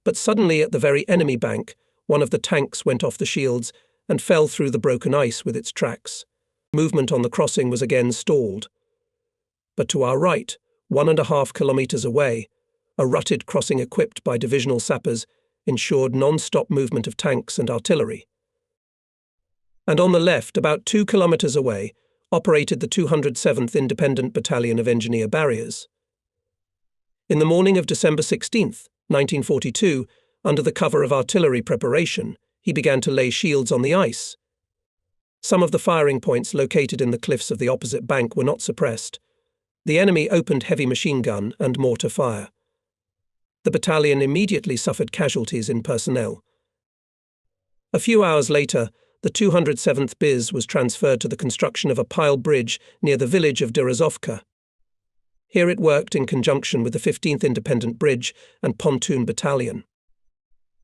But suddenly at the very enemy bank, one of the tanks went off the shields and fell through the broken ice with its tracks. Movement on the crossing was again stalled. But to our right, 1.5 kilometres away, a rutted crossing equipped by divisional sappers ensured non-stop movement of tanks and artillery. And on the left, about 2 kilometres away, operated the 207th Independent Battalion of Engineer Barriers. In the morning of December 16th, 1942, under the cover of artillery preparation, he began to lay shields on the ice. Some of the firing points located in the cliffs of the opposite bank were not suppressed. The enemy opened heavy machine gun and mortar fire. The battalion immediately suffered casualties in personnel. A few hours later, the 207th BIS was transferred to the construction of a pile bridge near the village of Berezovka. Here it worked in conjunction with the 15th Independent Bridge and Pontoon Battalion.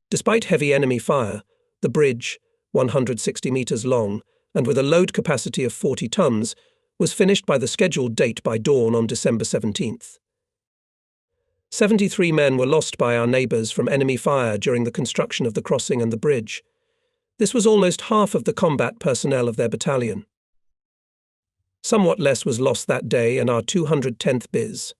Despite heavy enemy fire, the bridge, 160 meters long, and with a load capacity of 40 tons, was finished by the scheduled date by dawn on December 17th. 73 men were lost by our neighbours from enemy fire during the construction of the crossing and the bridge. This was almost half of the combat personnel of their battalion. Somewhat less was lost that day in our 210th BIS.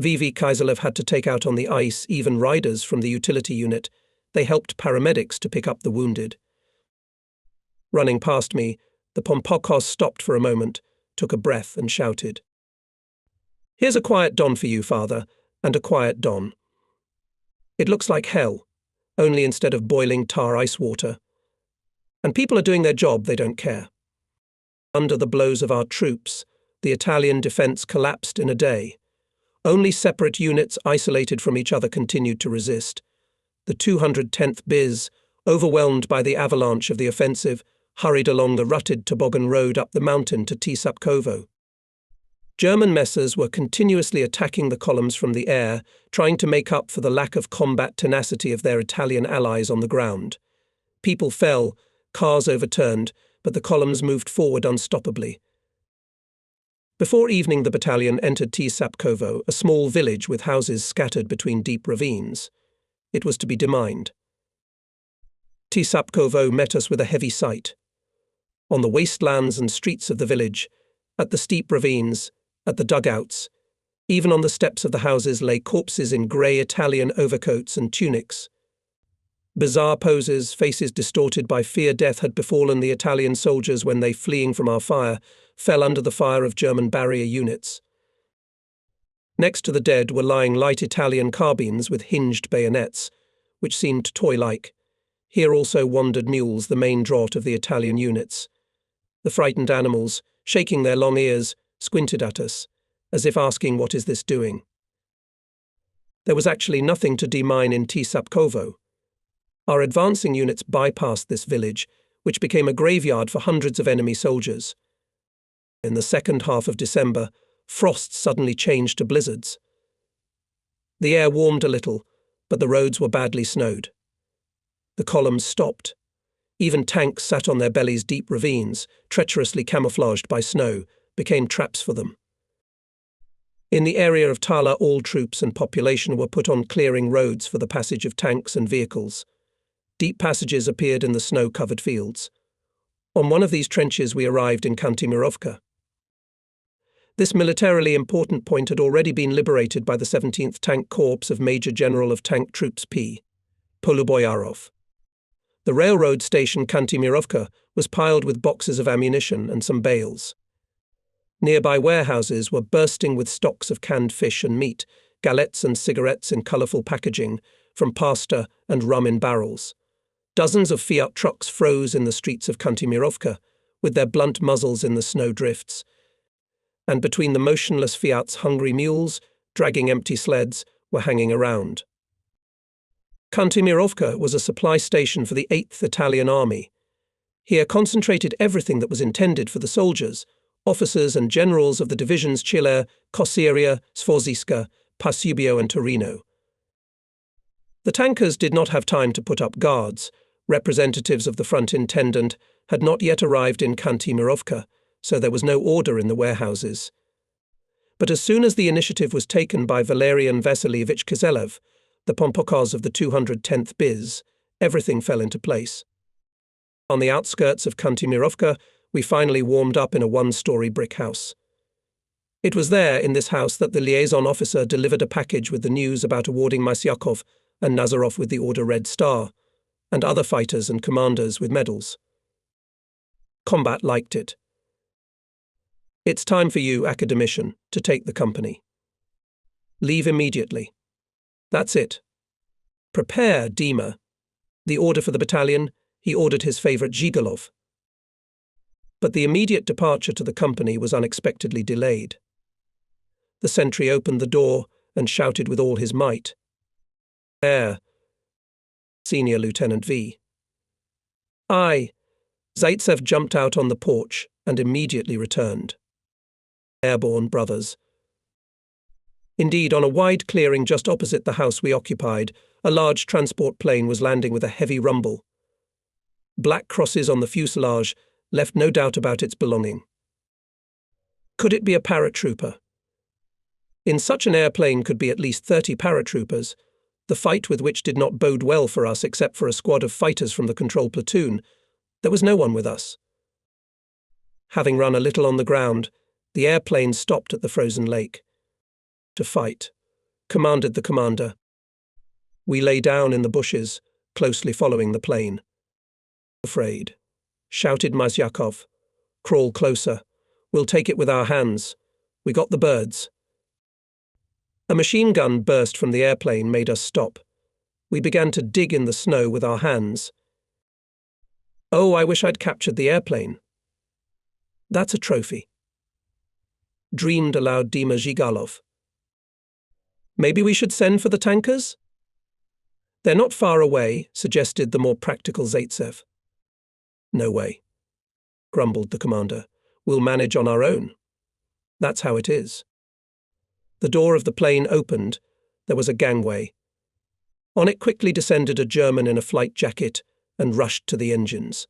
VV Kaiserlev had to take out on the ice even riders from the utility unit. They helped paramedics to pick up the wounded. Running past me, the Pompokos stopped for a moment, took a breath and shouted, "Here's a quiet Don for you, Father, and a quiet Don. It looks like hell, only instead of boiling tar ice water. And people are doing their job, they don't care." Under the blows of our troops, the Italian defence collapsed in a day. Only separate units isolated from each other continued to resist. The 210th BIS, overwhelmed by the avalanche of the offensive, hurried along the rutted toboggan road up the mountain to Tsapkovo. German messers were continuously attacking the columns from the air, trying to make up for the lack of combat tenacity of their Italian allies on the ground. People fell, cars overturned, but the columns moved forward unstoppably. Before evening, the battalion entered Tsapkovo, a small village with houses scattered between deep ravines. It was to be demined. Tsapkovo met us with a heavy sight. On the wastelands and streets of the village, at the steep ravines, at the dugouts, even on the steps of the houses lay corpses in grey Italian overcoats and tunics. Bizarre poses, faces distorted by fear death had befallen the Italian soldiers when they, fleeing from our fire, fell under the fire of German barrier units. Next to the dead were lying light Italian carbines with hinged bayonets, which seemed toy-like. Here also wandered mules, the main draught of the Italian units. The frightened animals, shaking their long ears, squinted at us, as if asking, "What is this doing?" There was actually nothing to demine in Tsapkovo. Our advancing units bypassed this village, which became a graveyard for hundreds of enemy soldiers. In the second half of December, frosts suddenly changed to blizzards. The air warmed a little, but the roads were badly snowed. The columns stopped. Even tanks sat on their bellies. Deep ravines, treacherously camouflaged by snow, became traps for them. In the area of Tala, all troops and population were put on clearing roads for the passage of tanks and vehicles. Deep passages appeared in the snow-covered fields. On one of these trenches we arrived in Kantemirovka. This militarily important point had already been liberated by the 17th Tank Corps of Major General of Tank Troops P. Poluboyarov. The railroad station Kantemirovka was piled with boxes of ammunition and some bales. Nearby warehouses were bursting with stocks of canned fish and meat, galettes and cigarettes in colourful packaging, from pasta and rum in barrels. Dozens of Fiat trucks froze in the streets of Kantemirovka, with their blunt muzzles in the snow drifts. And between the motionless Fiat's hungry mules, dragging empty sleds, were hanging around. Kantemirovka was a supply station for the 8th Italian Army. Here concentrated everything that was intended for the soldiers, officers and generals of the divisions Chile, Kossiria, Sforziska, Pasubio and Torino. The tankers did not have time to put up guards. Representatives of the front intendant had not yet arrived in Kantemirovka, so there was no order in the warehouses. But as soon as the initiative was taken by Valerian Vasilievich Kizelev, the Pompokos of the 210th BIS, everything fell into place. On the outskirts of Kantemirovka, we finally warmed up in a one-story brick house. It was there, in this house, that the liaison officer delivered a package with the news about awarding Masyakov and Nazarov with the Order Red Star, and other fighters and commanders with medals. Combat liked it. "It's time for you, academician, to take the company. Leave immediately. That's it. Prepare, Dima." The order for the battalion, he ordered his favourite Zhigalov. But the immediate departure to the company was unexpectedly delayed. The sentry opened the door and shouted with all his might, "Air, Senior Lieutenant V." "Aye." Zaitsev jumped out on the porch and immediately returned. "Airborne, brothers." Indeed, on a wide clearing just opposite the house we occupied, A large transport plane was landing with a heavy rumble. Black crosses on the fuselage left no doubt about its belonging. Could it be a paratrooper? In such an airplane could be at least 30 paratroopers, the fight with which did not bode well for us except for a squad of fighters from the control platoon. There was no one with us. Having run a little on the ground, the airplane stopped at the frozen lake. To fight, commanded the commander. We lay down in the bushes, closely following the plane. Afraid, shouted Masyakov. Crawl closer. We'll take it with our hands. We got the birds. A machine gun burst from the airplane made us stop. We began to dig in the snow with our hands. Oh, I wish I'd captured the airplane. That's a trophy. Dreamed aloud Dima Zhigalov. Maybe we should send for the tankers? They're not far away, suggested the more practical Zaitsev. No way, grumbled the commander. We'll manage on our own. That's how it is. The door of the plane opened. There was a gangway. On it quickly descended a German in a flight jacket and rushed to the engines.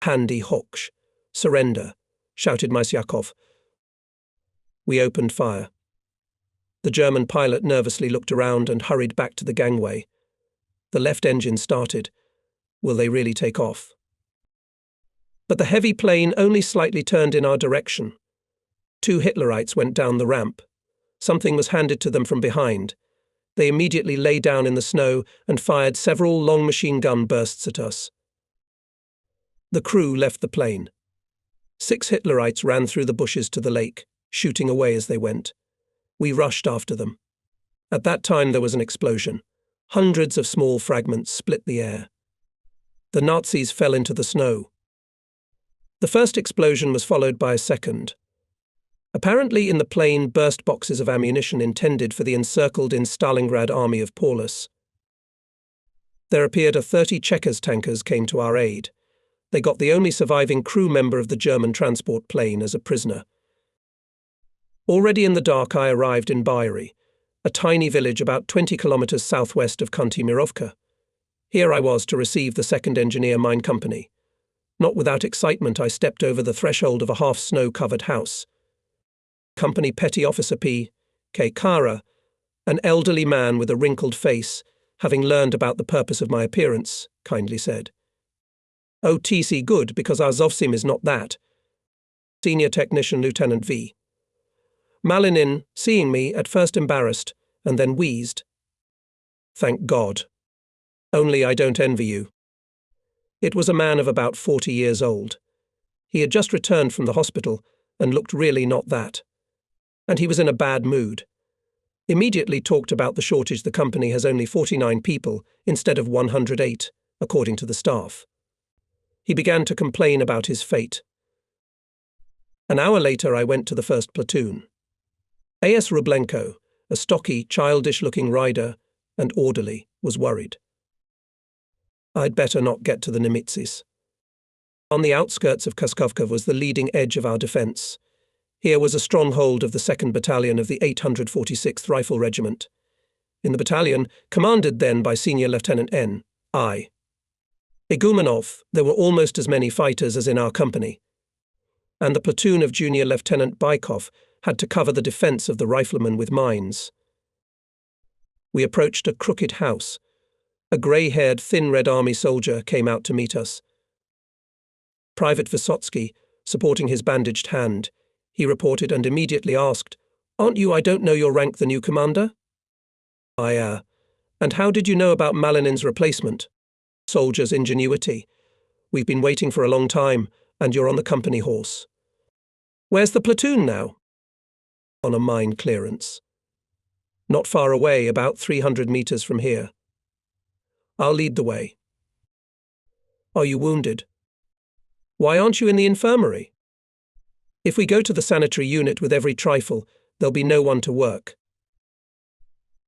Handy Hochsch. Surrender, shouted Masyakov. We opened fire. The German pilot nervously looked around and hurried back to the gangway. The left engine started. Will they really take off? But the heavy plane only slightly turned in our direction. 2 Hitlerites went down the ramp. Something was handed to them from behind. They immediately lay down in the snow and fired several long machine gun bursts at us. The crew left the plane. 6 Hitlerites ran through the bushes to the lake, shooting away as they went. We rushed after them. At that time there was an explosion. Hundreds of small fragments split the air. The Nazis fell into the snow. The first explosion was followed by a second. Apparently in the plane burst boxes of ammunition intended for the encircled in Stalingrad army of Paulus. There appeared a 30 Checkers tankers came to our aid. They got the only surviving crew member of the German transport plane as a prisoner. Already in the dark I arrived in Bairy, a tiny village about 20 kilometers southwest of Kantemirovka. Here I was to receive the 2nd Engineer Mine Company. Not without excitement I stepped over the threshold of a half-snow-covered house. Company Petty Officer P. K. Kara, an elderly man with a wrinkled face, having learned about the purpose of my appearance, kindly said. Oh, TC good, because our Zovsim is not that. Senior Technician Lieutenant V. Malinin, seeing me, at first embarrassed, and then wheezed. Thank God. Only I don't envy you. It was a man of about 40 years old. He had just returned from the hospital and looked really not that. And he was in a bad mood. Immediately talked about the shortage the company has only 49 people instead of 108, according to the staff. He began to complain about his fate. An hour later I went to the 1st platoon. A.S. Rublenko, a stocky, childish-looking rider and orderly, was worried. I'd better not get to the Nemetzis. On the outskirts of Kaskovka was the leading edge of our defence. Here was a stronghold of the 2nd Battalion of the 846th Rifle Regiment. In the battalion, commanded then by Senior Lieutenant N. I. Igumenov, there were almost as many fighters as in our company. And the platoon of Junior Lieutenant Baikov had to cover the defence of the riflemen with mines. We approached a crooked house. A grey-haired, thin Red Army soldier came out to meet us. Private Vysotsky, supporting his bandaged hand, he reported and immediately asked, Aren't you, I don't know your rank, the new commander? And how did you know about Malinin's replacement? Soldier's ingenuity. We've been waiting for a long time, and you're on the company horse. Where's the platoon now? On a mine clearance. Not far away, about 300 meters from here. I'll lead the way. Are you wounded? Why aren't you in the infirmary? If we go to the sanitary unit with every trifle, there'll be no one to work.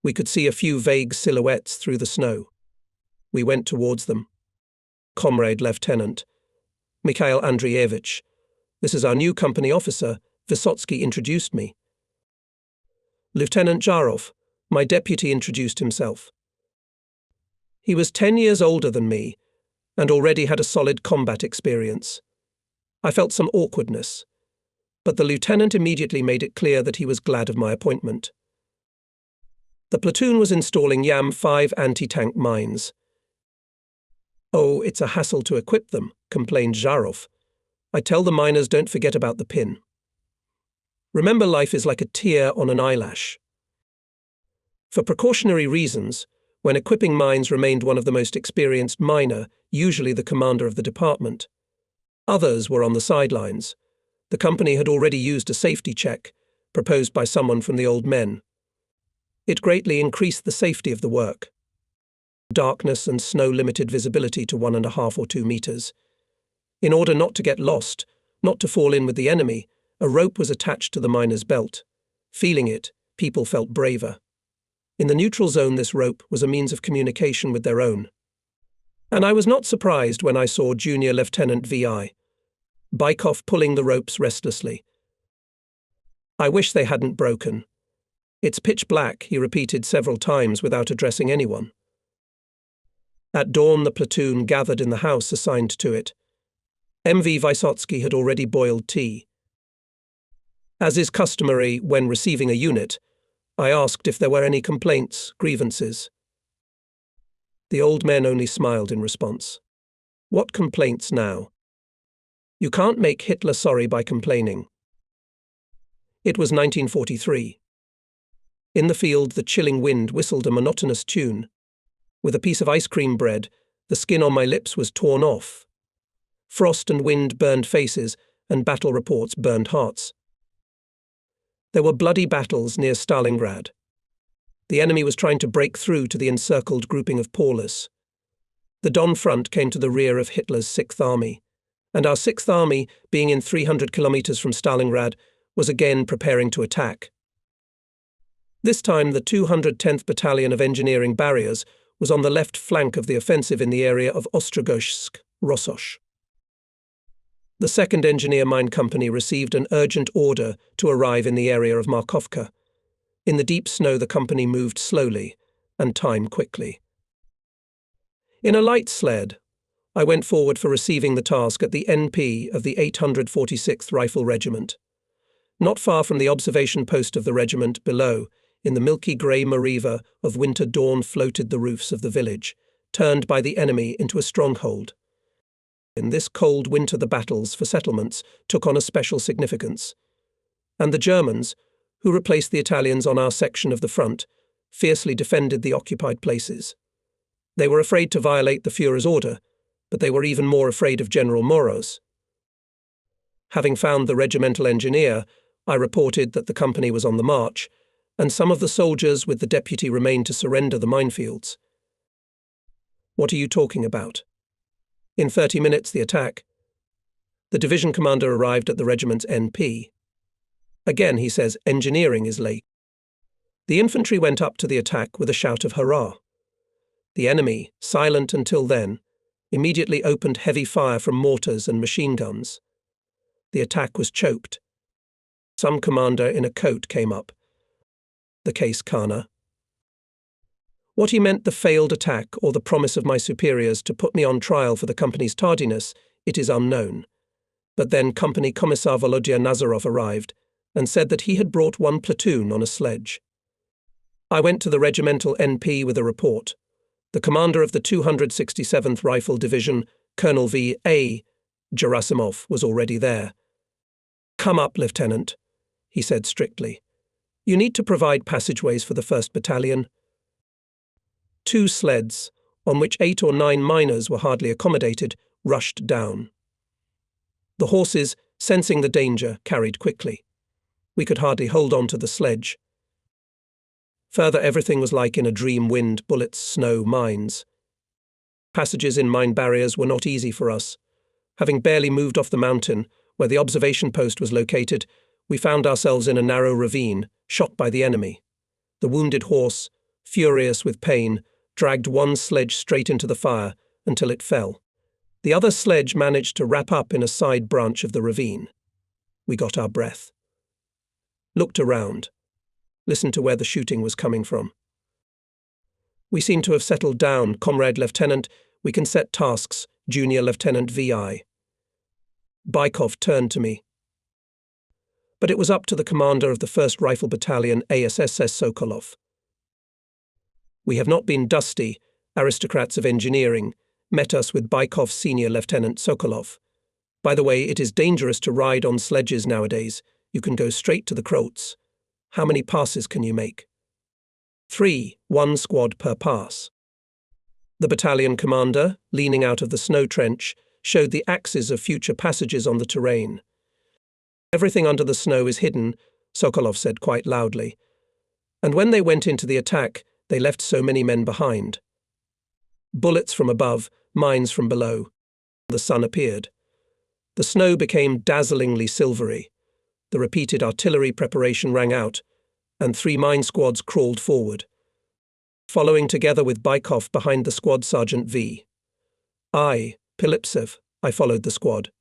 We could see a few vague silhouettes through the snow. We went towards them. Comrade Lieutenant, Mikhail Andreevich, this is our new company officer, Vysotsky introduced me. Lieutenant Jarov, my deputy, introduced himself. He was 10 years older than me and already had a solid combat experience. I felt some awkwardness, but the lieutenant immediately made it clear that he was glad of my appointment. The platoon was installing YAM-5 anti-tank mines. "Oh, it's a hassle to equip them," complained Zharov. "I tell the miners don't forget about the pin. Remember, life is like a tear on an eyelash." For precautionary reasons, when equipping mines remained one of the most experienced miner, usually the commander of the department. Others were on the sidelines. The company had already used a safety check, proposed by someone from the old men. It greatly increased the safety of the work. Darkness and snow limited visibility to 1.5 or 2 meters. In order not to get lost, not to fall in with the enemy, a rope was attached to the miner's belt. Feeling it, people felt braver. In the neutral zone, this rope was a means of communication with their own. And I was not surprised when I saw Junior Lieutenant V.I. Bykov pulling the ropes restlessly. "I wish they hadn't broken. It's pitch black," he repeated several times without addressing anyone. At dawn, the platoon gathered in the house assigned to it. M.V. Vysotsky had already boiled tea. As is customary when receiving a unit, I asked if there were any complaints, grievances. The old men only smiled in response. "What complaints now? You can't make Hitler sorry by complaining." It was 1943. In the field, the chilling wind whistled a monotonous tune. With a piece of ice cream bread, the skin on my lips was torn off. Frost and wind burned faces, and battle reports burned hearts. There were bloody battles near Stalingrad. The enemy was trying to break through to the encircled grouping of Paulus. The Don front came to the rear of Hitler's 6th Army, and our 6th Army, being in 300 kilometers from Stalingrad, was again preparing to attack. This time, the 210th Battalion of Engineering Barriers was on the left flank of the offensive in the area of Ostrogoshsk-Rossosh. The 2nd Engineer Mine Company received an urgent order to arrive in the area of Markovka. In the deep snow, the company moved slowly, and time quickly. In a light sled, I went forward for receiving the task at the NP of the 846th Rifle Regiment. Not far from the observation post of the regiment, below, in the milky grey mariva of winter dawn, floated the roofs of the village, turned by the enemy into a stronghold. In this cold winter, the battles for settlements took on a special significance, and the Germans, who replaced the Italians on our section of the front, fiercely defended the occupied places. They were afraid to violate the Führer's order, but they were even more afraid of General Moros. Having found the regimental engineer, I reported that the company was on the march, and some of the soldiers with the deputy remained to surrender the minefields. "What are you talking about?" "In 30 minutes, the attack." The division commander arrived at the regiment's NP. Again, he says, engineering is late. The infantry went up to the attack with a shout of hurrah. The enemy, silent until then, immediately opened heavy fire from mortars and machine guns. The attack was choked. Some commander in a coat came up. The case Kana. What he meant, the failed attack or the promise of my superiors to put me on trial for the company's tardiness, it is unknown. But then Company Commissar Volodya Nazarov arrived and said that he had brought one platoon on a sledge. I went to the regimental NP with a report. The commander of the 267th Rifle Division, Colonel V.A. Gerasimov, was already there. "Come up, Lieutenant," he said strictly. "You need to provide passageways for the 1st Battalion." 2 sleds, on which 8 or 9 miners were hardly accommodated, rushed down. The horses, sensing the danger, carried quickly. We could hardly hold on to the sledge. Further, everything was like in a dream: wind, bullets, snow, mines. Passages in mine barriers were not easy for us. Having barely moved off the mountain, where the observation post was located, we found ourselves in a narrow ravine, shot by the enemy. The wounded horse, furious with pain, dragged one sledge straight into the fire until it fell. The other sledge managed to wrap up in a side branch of the ravine. We got our breath. Looked around. Listened to where the shooting was coming from. We seem to have settled down, Comrade Lieutenant. We can set tasks, Junior Lieutenant VI. Bykov turned to me. But it was up to the commander of the 1st Rifle Battalion, ASSS Sokolov. We have not been dusty, aristocrats of engineering, met us with Bykov's Senior Lieutenant Sokolov. By the way, it is dangerous to ride on sledges nowadays. You can go straight to the Kroats. How many passes can you make? 3, 1 squad per pass. The battalion commander, leaning out of the snow trench, showed the axes of future passages on the terrain. Everything under the snow is hidden, Sokolov said quite loudly. And when they went into the attack, they left so many men behind. Bullets from above, mines from below. The sun appeared. The snow became dazzlingly silvery. The repeated artillery preparation rang out, and 3 mine squads crawled forward, following together with Bykov behind the squad Sergeant V. I, Pilipsev, I followed the squad.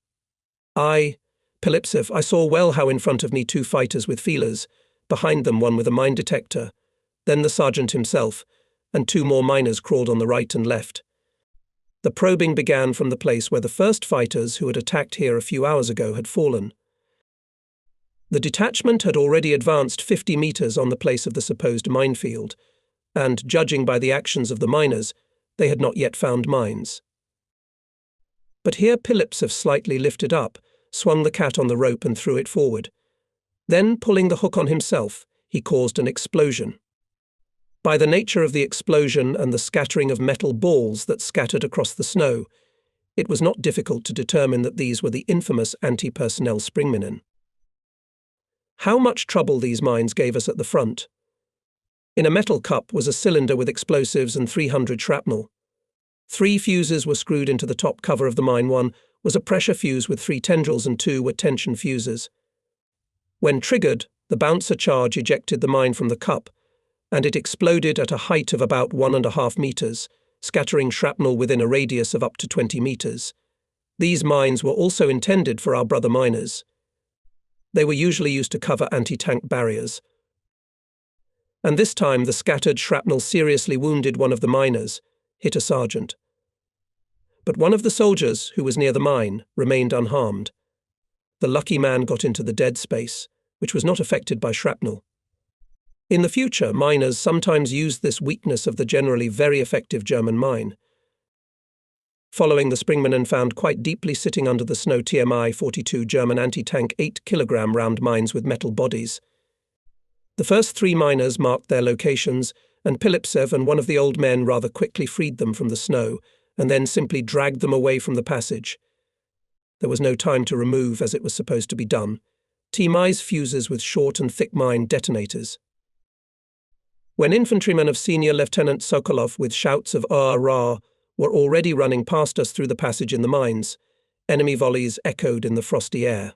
Pilipsev, I saw well how in front of me 2 fighters with feelers, behind them one with a mine detector, then the sergeant himself, and 2 more miners crawled on the right and left. The probing began from the place where the first fighters who had attacked here a few hours ago had fallen. The detachment had already advanced 50 meters on the place of the supposed minefield, and, judging by the actions of the miners, they had not yet found mines. But here Pilipsev slightly lifted up, swung the cat on the rope and threw it forward. Then, pulling the hook on himself, he caused an explosion. By the nature of the explosion and the scattering of metal balls that scattered across the snow, it was not difficult to determine that these were the infamous anti-personnel springminen. How much trouble these mines gave us at the front. In a metal cup was a cylinder with explosives and 300 shrapnel. 3 fuses were screwed into the top cover of the mine. 1 was a pressure fuse with 3 tendrils and 2 were tension fuses. When triggered, the bouncer charge ejected the mine from the cup, and it exploded at a height of about 1.5 meters, scattering shrapnel within a radius of up to 20 meters. These mines were also intended for our brother miners. They were usually used to cover anti-tank barriers. And this time the scattered shrapnel seriously wounded one of the miners, hit a sergeant. But one of the soldiers, who was near the mine, remained unharmed. The lucky man got into the dead space, which was not affected by shrapnel. In the future, miners sometimes used this weakness of the generally very effective German mine. Following, the springminen found quite deeply sitting under the snow TMI-42 German anti-tank 8-kilogram round mines with metal bodies. The first 3 miners marked their locations, and Pilipsev and one of the old men rather quickly freed them from the snow, and then simply dragged them away from the passage. There was no time to remove, as it was supposed to be done. TMI's fuses with short and thick mine detonators. When infantrymen of Senior Lieutenant Sokolov with shouts of "Hurrah!" were already running past us through the passage in the mines, enemy volleys echoed in the frosty air.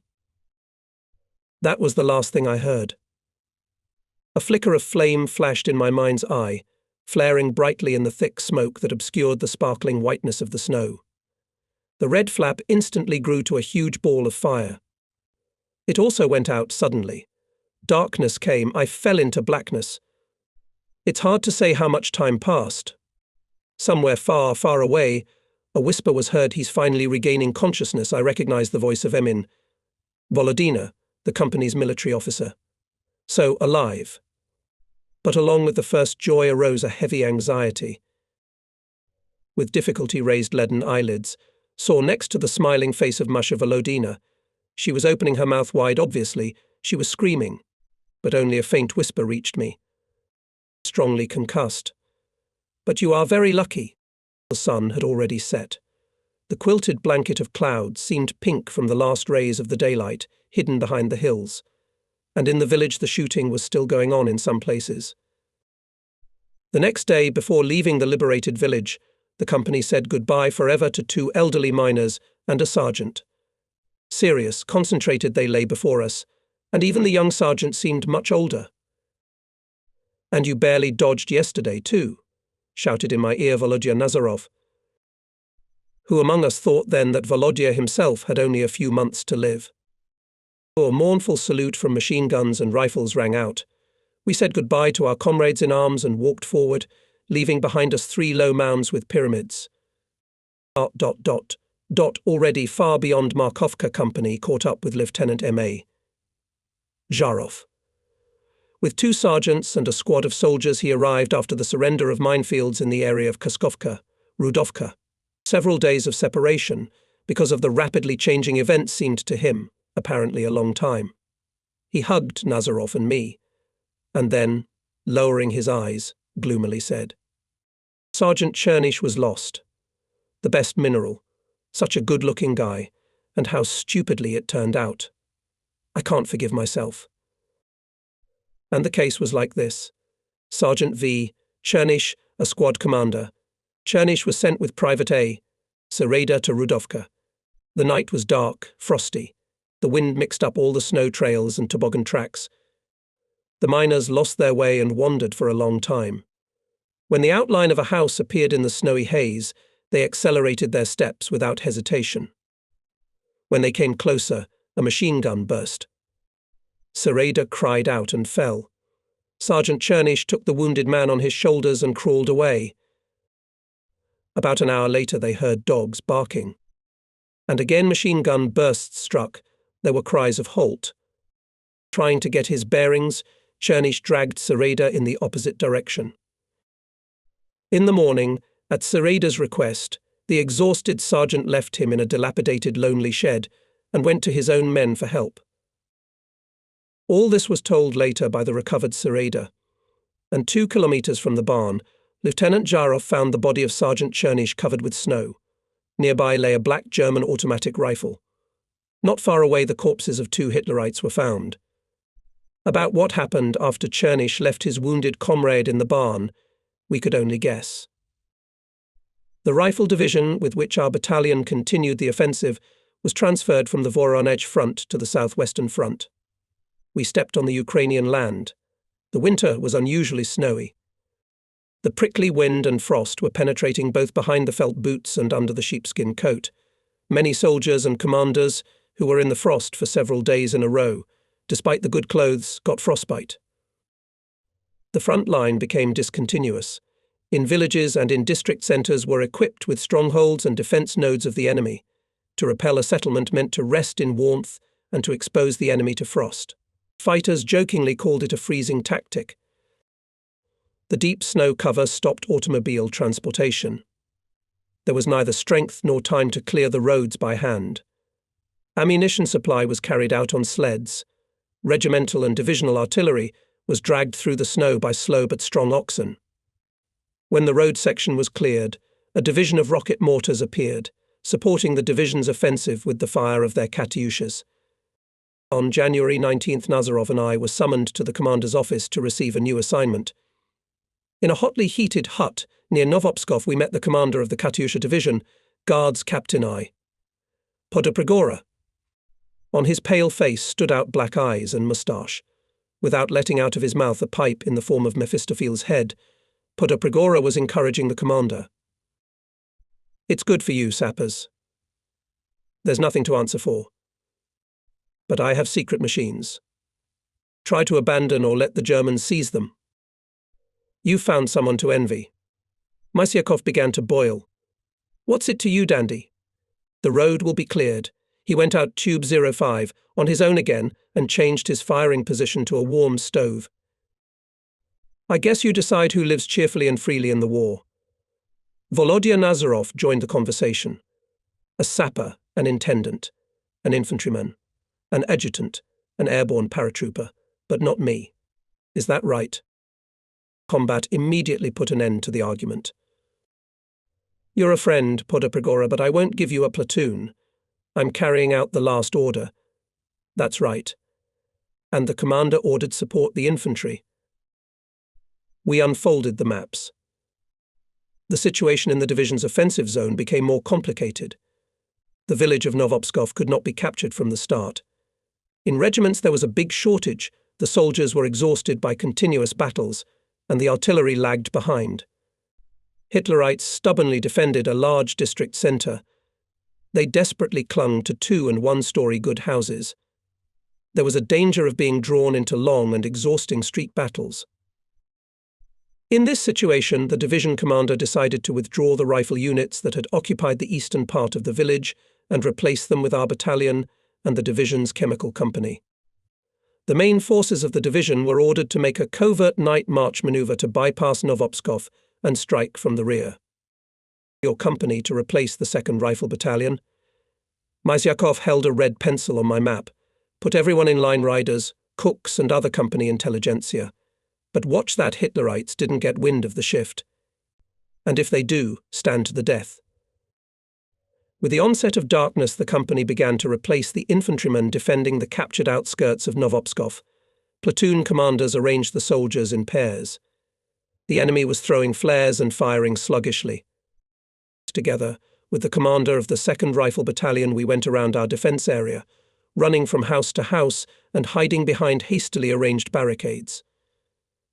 That was the last thing I heard. A flicker of flame flashed in my mind's eye, flaring brightly in the thick smoke that obscured the sparkling whiteness of the snow. The red flap instantly grew to a huge ball of fire. It also went out suddenly. Darkness came. I fell into blackness. It's hard to say how much time passed. Somewhere far, far away, a whisper was heard. He's finally regaining consciousness. I recognized the voice of Emin. Volodina, the company's military officer. So, alive. But along with the first joy arose a heavy anxiety. With difficulty raised leaden eyelids, saw next to the smiling face of Masha Volodina. She was opening her mouth wide, obviously. She was screaming. But only a faint whisper reached me. Strongly concussed. But you are very lucky. The sun had already set. The quilted blanket of clouds seemed pink from the last rays of the daylight, hidden behind the hills. And in the village the shooting was still going on in some places. The next day, before leaving the liberated village, the company said goodbye forever to 2 elderly miners and a sergeant. Serious, concentrated they lay before us, and even the young sergeant seemed much older. "And you barely dodged yesterday, too," shouted in my ear Volodya Nazarov. Who among us thought then that Volodya himself had only a few months to live? A mournful salute from machine guns and rifles rang out. We said goodbye to our comrades in arms and walked forward, leaving behind us 3 low mounds with pyramids. Already far beyond Markovka company caught up with Lieutenant M.A. Zharov. With 2 sergeants and a squad of soldiers, he arrived after the surrender of minefields in the area of Koskovka, Rudovka. Several days of separation, because of the rapidly changing events, seemed to him, apparently, a long time. He hugged Nazarov and me, and then, lowering his eyes, gloomily said, "Sergeant Chernish was lost. The best mineral. Such a good-looking guy, and how stupidly it turned out. I can't forgive myself." And the case was like this. Sergeant V. Chernish, a squad commander. Chernish was sent with Private A. Sereda to Rudovka. The night was dark, frosty. The wind mixed up all the snow trails and toboggan tracks. The miners lost their way and wandered for a long time. When the outline of a house appeared in the snowy haze, they accelerated their steps without hesitation. When they came closer, a machine gun burst. Sereda cried out and fell. Sergeant Chernish took the wounded man on his shoulders and crawled away. About an hour later they heard dogs barking. And again machine gun bursts struck. There were cries of halt. Trying to get his bearings, Chernish dragged Sereda in the opposite direction. In the morning, at Sereda's request, the exhausted sergeant left him in a dilapidated, lonely shed and went to his own men for help. All this was told later by the recovered Sereda, and 2 kilometers from the barn, Lieutenant Zharov found the body of Sergeant Chernish covered with snow. Nearby lay a black German automatic rifle. Not far away the corpses of 2 Hitlerites were found. About what happened after Chernish left his wounded comrade in the barn, we could only guess. The rifle division with which our battalion continued the offensive was transferred from the Voronezh front to the southwestern front. We stepped on the Ukrainian land. The winter was unusually snowy. The prickly wind and frost were penetrating both behind the felt boots and under the sheepskin coat. Many soldiers and commanders, who were in the frost for several days in a row, despite the good clothes, got frostbite. The front line became discontinuous. In villages and in district centres were equipped with strongholds and defence nodes of the enemy. To repel a settlement meant to rest in warmth and to expose the enemy to frost. Fighters jokingly called it a freezing tactic. The deep snow cover stopped automobile transportation. There was neither strength nor time to clear the roads by hand. Ammunition supply was carried out on sleds. Regimental and divisional artillery was dragged through the snow by slow but strong oxen. When the road section was cleared, a division of rocket mortars appeared, supporting the division's offensive with the fire of their Katyushas. On January 19th, Nazarov and I were summoned to the commander's office to receive a new assignment. In a hotly heated hut near Novopskov, we met the commander of the Katyusha division, Guards Captain I. Podoprigora. On his pale face stood out black eyes and moustache. Without letting out of his mouth a pipe in the form of Mephistopheles' head, Podoprigora was encouraging the commander. "It's good for you, sappers. There's nothing to answer for. But I have secret machines. Try to abandon or let the Germans seize them. You found someone to envy." Mysyakov began to boil. "What's it to you, Dandy? The road will be cleared." He went out tube 05, on his own again, and changed his firing position to a warm stove. "I guess you decide who lives cheerfully and freely in the war." Volodya Nazarov joined the conversation. A sapper, an intendant, an infantryman, an adjutant, an airborne paratrooper, but not me. Is that right? Combat immediately put an end to the argument. "You're a friend, Podoprigora, but I won't give you a platoon. I'm carrying out the last order." "That's right." And the commander ordered support the infantry. We unfolded the maps. The situation in the division's offensive zone became more complicated. The village of Novopskov could not be captured from the start. In regiments there was a big shortage, the soldiers were exhausted by continuous battles, and the artillery lagged behind. Hitlerites stubbornly defended a large district centre. They desperately clung to 2- and 1-story good houses. There was a danger of being drawn into long and exhausting street battles. In this situation, the division commander decided to withdraw the rifle units that had occupied the eastern part of the village and replace them with our battalion and the division's chemical company. The main forces of the division were ordered to make a covert night march maneuver to bypass Novopskov and strike from the rear. Your company to replace the 2nd Rifle Battalion. Mysyakov held a red pencil on my map. Put everyone in line riders, cooks and other company intelligentsia. But watch that Hitlerites didn't get wind of the shift. And if they do, stand to the death. With the onset of darkness, the company began to replace the infantrymen defending the captured outskirts of Novopskov. Platoon commanders arranged the soldiers in pairs. The enemy was throwing flares and firing sluggishly. Together, with the commander of the 2nd Rifle Battalion, we went around our defense area, running from house to house and hiding behind hastily arranged barricades.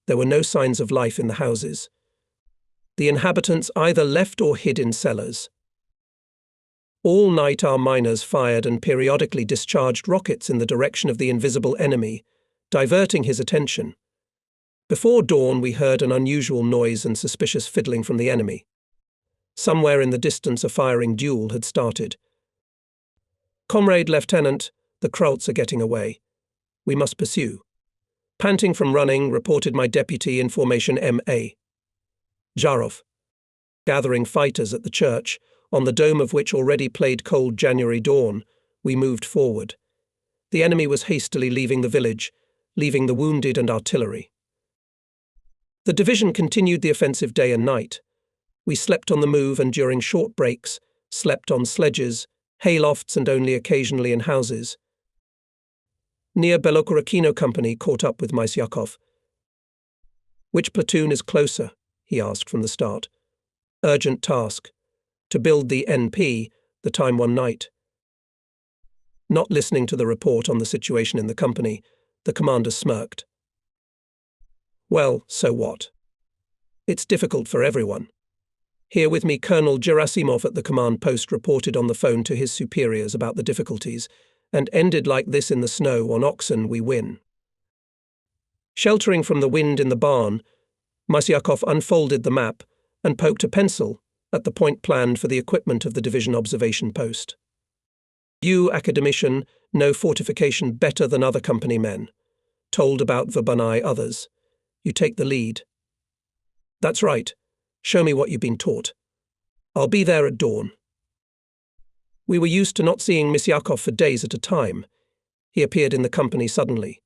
There were no signs of life in the houses. The inhabitants either left or hid in cellars. All night our miners fired and periodically discharged rockets in the direction of the invisible enemy, diverting his attention. Before dawn we heard an unusual noise and suspicious fiddling from the enemy. Somewhere in the distance a firing duel had started. "Comrade Lieutenant, the Krauts are getting away. We must pursue." Panting from running, reported my deputy in formation MA. Zharov. Gathering fighters at the church, on the dome of which already played cold January dawn, we moved forward. The enemy was hastily leaving the village, leaving the wounded and artillery. The division continued the offensive day and night. We slept on the move and during short breaks, slept on sledges, haylofts and only occasionally in houses. Near Belokorakino company caught up with Mysyakov. "Which platoon is closer?" he asked from the start. "Urgent task. To build the NP, the time one night." Not listening to the report on the situation in the company, the commander smirked. "Well, so what? It's difficult for everyone." Here with me, Colonel Gerasimov at the command post reported on the phone to his superiors about the difficulties, and ended like this: "In the snow, on oxen, we win." Sheltering from the wind in the barn, Mysyakov unfolded the map and poked a pencil at the point planned for the equipment of the division observation post. "You, academician, know fortification better than other company men. Told about Verbanai others. You take the lead." "That's right. Show me what you've been taught. I'll be there at dawn." We were used to not seeing Mysyakov for days at a time. He appeared in the company suddenly.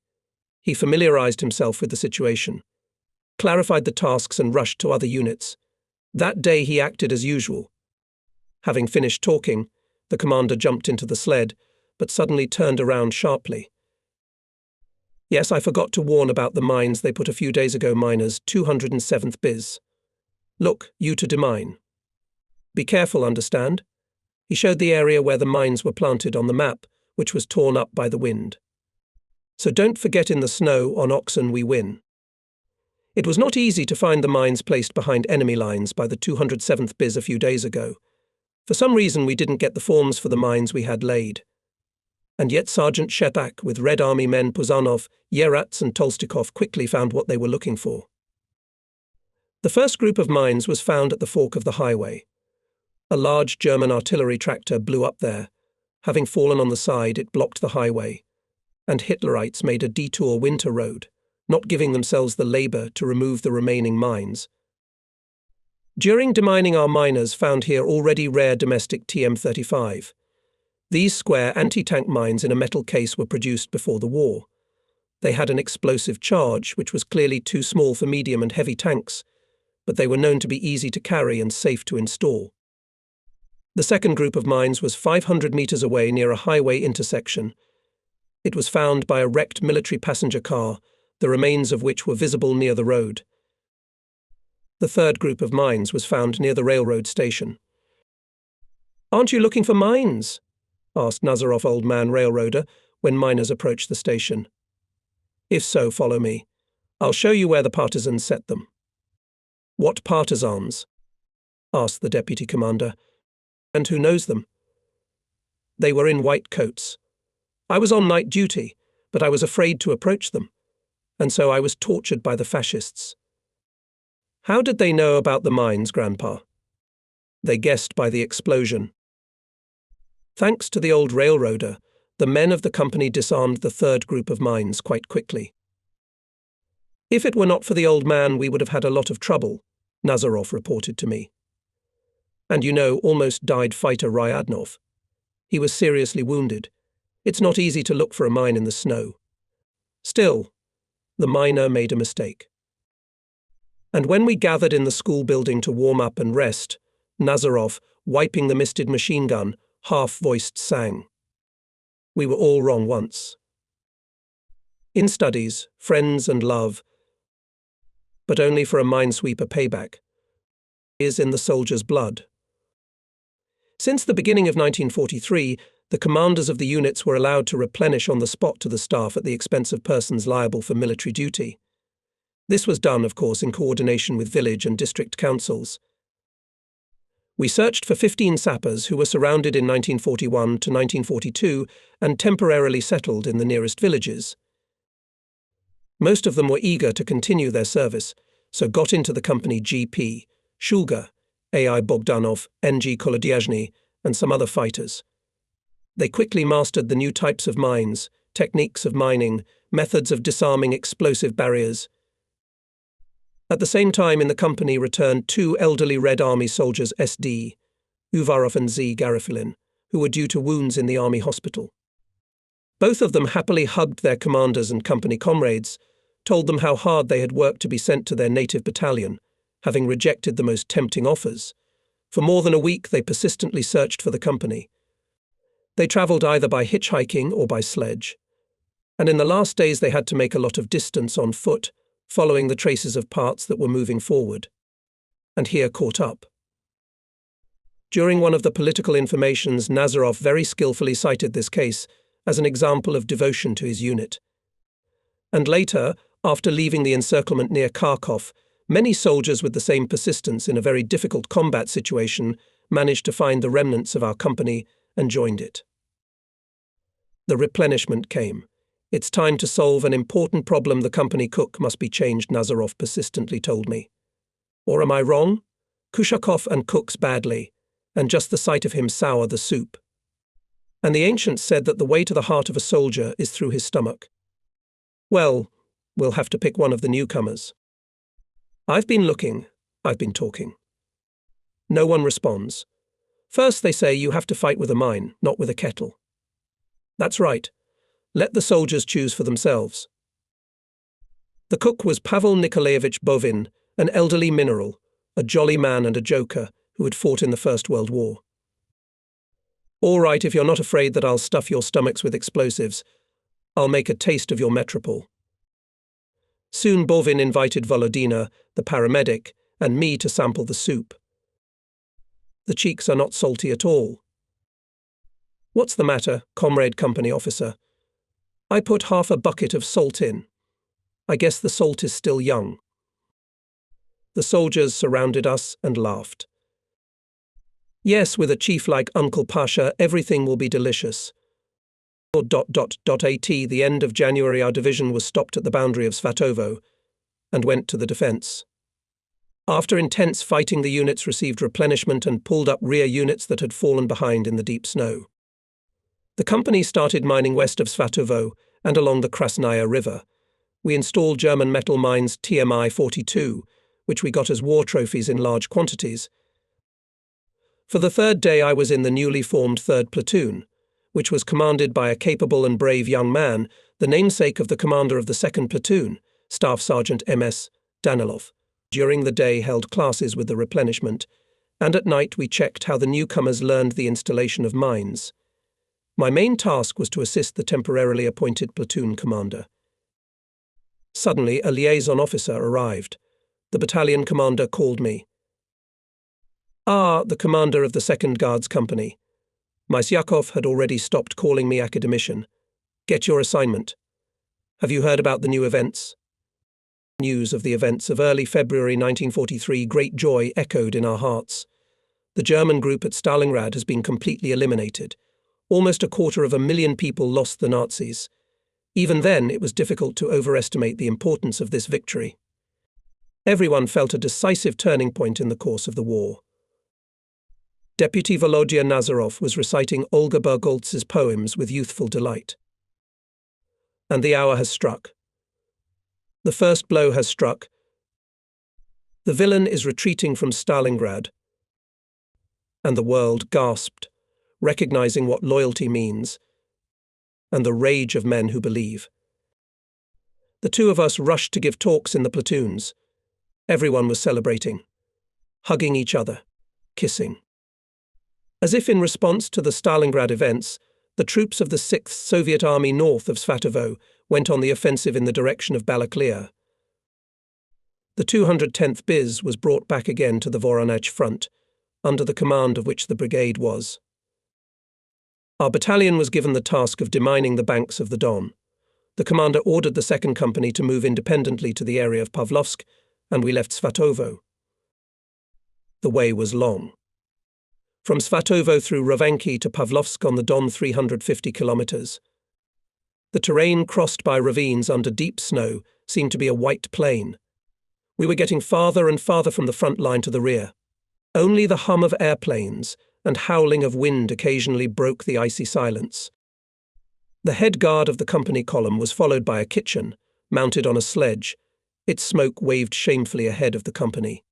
He familiarized himself with the situation, clarified the tasks and rushed to other units. That day he acted as usual. Having finished talking, the commander jumped into the sled, but suddenly turned around sharply. "Yes, I forgot to warn about the mines they put a few days ago, miners, 207th Biz. Look, you to demine. Be careful, understand?" He showed the area where the mines were planted on the map, which was torn up by the wind. "So don't forget, in the snow, on oxen we win." It was not easy to find the mines placed behind enemy lines by the 207th Biz a few days ago. For some reason we didn't get the forms for the mines we had laid. And yet Sergeant Shepak with Red Army men Puzanov, Yerats and Tolstikov quickly found what they were looking for. The first group of mines was found at the fork of the highway. A large German artillery tractor blew up there. Having fallen on the side, it blocked the highway, and Hitlerites made a detour winter road, not giving themselves the labor to remove the remaining mines. During demining, our miners found here already rare domestic TM-35. These square anti-tank mines in a metal case were produced before the war. They had an explosive charge, which was clearly too small for medium and heavy tanks, but they were known to be easy to carry and safe to install. The second group of mines was 500 meters away near a highway intersection. It was found by a wrecked military passenger car, the remains of which were visible near the road. The third group of mines was found near the railroad station. "Aren't you looking for mines?" asked Nazarov, old man railroader, when miners approached the station. "If so, follow me. I'll show you where the partisans set them." "What partisans?" asked the deputy commander. "And who knows them?" "They were in white coats. I was on night duty, but I was afraid to approach them, and so I was tortured by the fascists." How did they know about the mines, Grandpa? They guessed by the explosion. Thanks to the old railroader, the men of the company disarmed the third group of mines quite quickly. If it were not for the old man, we would have had a lot of trouble, Nazarov reported to me. And almost died fighter Ryadnov. He was seriously wounded. It's not easy to look for a mine in the snow. Still, the miner made a mistake. And when we gathered in the school building to warm up and rest, Nazarov, wiping the misted machine gun, half-voiced sang. We were all wrong once. In studies, friends and love, but only for a minesweeper payback, is in the soldier's blood. Since the beginning of 1943, the commanders of the units were allowed to replenish on the spot to the staff at the expense of persons liable for military duty. This was done, of course, in coordination with village and district councils. We searched for 15 sappers who were surrounded in 1941 to 1942 and temporarily settled in the nearest villages. Most of them were eager to continue their service, so got into the company GP, Shulga, A.I. Bogdanov, N.G. Kolodyazhny, and some other fighters. They quickly mastered the new types of mines, techniques of mining, methods of disarming explosive barriers. At the same time, in the company returned 2 elderly Red Army soldiers SD, Uvarov and Z. Garifulin, who were due to wounds in the army hospital. Both of them happily hugged their commanders and company comrades, told them how hard they had worked to be sent to their native battalion, having rejected the most tempting offers. For more than a week they persistently searched for the company. They travelled either by hitchhiking or by sledge. And in the last days they had to make a lot of distance on foot, following the traces of parts that were moving forward. And here caught up. During one of the political informations, Nazarov very skillfully cited this case as an example of devotion to his unit. And later, after leaving the encirclement near Kharkov, many soldiers with the same persistence in a very difficult combat situation managed to find the remnants of our company and joined it. The replenishment came. It's time to solve an important problem. The company cook must be changed, Nazarov persistently told me. Or am I wrong? Kushakov and cooks badly, and just the sight of him sour the soup. And the ancients said that the way to the heart of a soldier is through his stomach. Well, we'll have to pick one of the newcomers. I've been looking, I've been talking. No one responds. First they say you have to fight with a mine, not with a kettle. That's right. Let the soldiers choose for themselves. The cook was Pavel Nikolaevich Bovin, an elderly mineral, a jolly man and a joker who had fought in the First World War. All right, if you're not afraid that I'll stuff your stomachs with explosives, I'll make a taste of your metropole. Soon Bovin invited Volodina, the paramedic, and me to sample the soup. The cheeks are not salty at all. What's the matter, comrade company officer? I put half a bucket of salt in. I guess the salt is still young. The soldiers surrounded us and laughed. Yes, with a chief like Uncle Pasha, everything will be delicious. At the end of January, our division was stopped at the boundary of Svatovo and went to the defence. After intense fighting, the units received replenishment and pulled up rear units that had fallen behind in the deep snow. The company started mining west of Svatovo and along the Krasnaya River. We installed German metal mines TMI-42, which we got as war trophies in large quantities. For the third day I was in the newly formed 3rd Platoon, which was commanded by a capable and brave young man, the namesake of the commander of the 2nd Platoon, Staff Sergeant M.S. Danilov. During the day held classes with the replenishment, and at night we checked how the newcomers learned the installation of mines. My main task was to assist the temporarily appointed platoon commander. Suddenly, a liaison officer arrived. The battalion commander called me. The commander of the 2nd Guards Company. Mysyakov had already stopped calling me academician. Get your assignment. Have you heard about the new events? News of the events of early February 1943, great joy echoed in our hearts. The German group at Stalingrad has been completely eliminated. Almost 250,000 people lost the Nazis. Even then, it was difficult to overestimate the importance of this victory. Everyone felt a decisive turning point in the course of the war. Deputy Volodya Nazarov was reciting Olga Bergolz's poems with youthful delight. And the hour has struck. The first blow has struck. The villain is retreating from Stalingrad. And the world gasped, recognizing what loyalty means, and the rage of men who believe. The two of us rushed to give talks in the platoons. Everyone was celebrating, hugging each other, kissing. As if in response to the Stalingrad events, the troops of the 6th Soviet Army north of Svatovo went on the offensive in the direction of Balaklia. The 210th BIS was brought back again to the Voronezh front, under the command of which the brigade was. Our battalion was given the task of demining the banks of the Don. The commander ordered the 2nd Company to move independently to the area of Pavlovsk, and we left Svatovo. The way was long. From Svatovo through Rovanki to Pavlovsk on the Don, 350 kilometers. The terrain crossed by ravines under deep snow seemed to be a white plain. We were getting farther and farther from the front line to the rear. Only the hum of airplanes and howling of wind occasionally broke the icy silence. The head guard of the company column was followed by a kitchen, mounted on a sledge. Its smoke waved shamefully ahead of the company.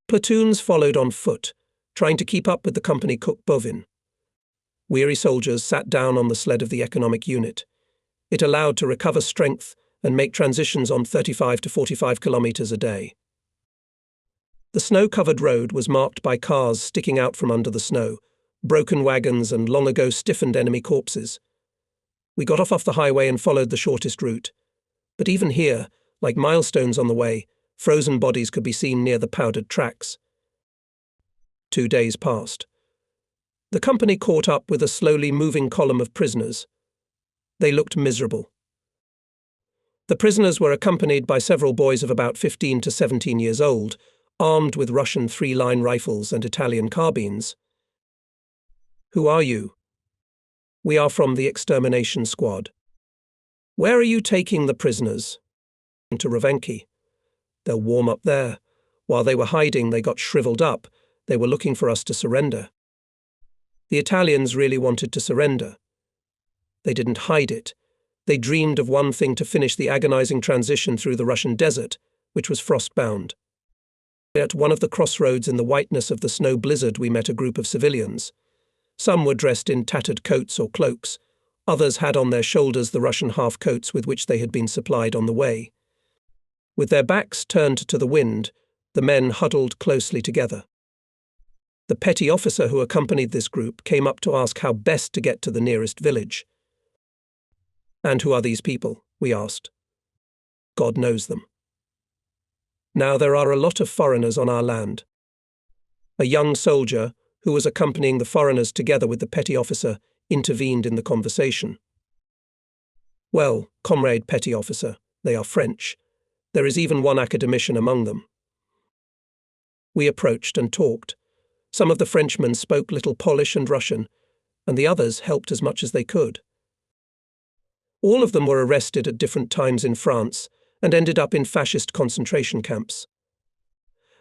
Platoons followed on foot, trying to keep up with the company cook Bovin. Weary soldiers sat down on the sled of the economic unit. It allowed to recover strength and make transitions on 35 to 45 kilometers a day. The snow-covered road was marked by cars sticking out from under the snow, broken wagons and long-ago stiffened enemy corpses. We got off the highway and followed the shortest route. But even here, like milestones on the way, frozen bodies could be seen near the powdered tracks. 2 days passed. The company caught up with a slowly moving column of prisoners. They looked miserable. The prisoners were accompanied by several boys of about 15 to 17 years old, armed with Russian 3-line rifles and Italian carbines. "Who are you?" "We are from the extermination squad." "Where are you taking the prisoners?" "To Rovanki." "They'll warm up there. While they were hiding, they got shriveled up. They were looking for us to surrender." The Italians really wanted to surrender. They didn't hide it. They dreamed of one thing: to finish the agonizing transition through the Russian desert, which was frostbound. At one of the crossroads in the whiteness of the snow blizzard, we met a group of civilians. Some were dressed in tattered coats or cloaks. Others had on their shoulders the Russian half-coats with which they had been supplied on the way. With their backs turned to the wind, the men huddled closely together. The petty officer who accompanied this group came up to ask how best to get to the nearest village. "And who are these people?" we asked. "God knows them." Now there are a lot of foreigners on our land. A young soldier, who was accompanying the foreigners together with the petty officer, intervened in the conversation. "Well, comrade petty officer, they are French. There is even one academician among them." We approached and talked. Some of the Frenchmen spoke little Polish and Russian, and the others helped as much as they could. All of them were arrested at different times in France and ended up in fascist concentration camps.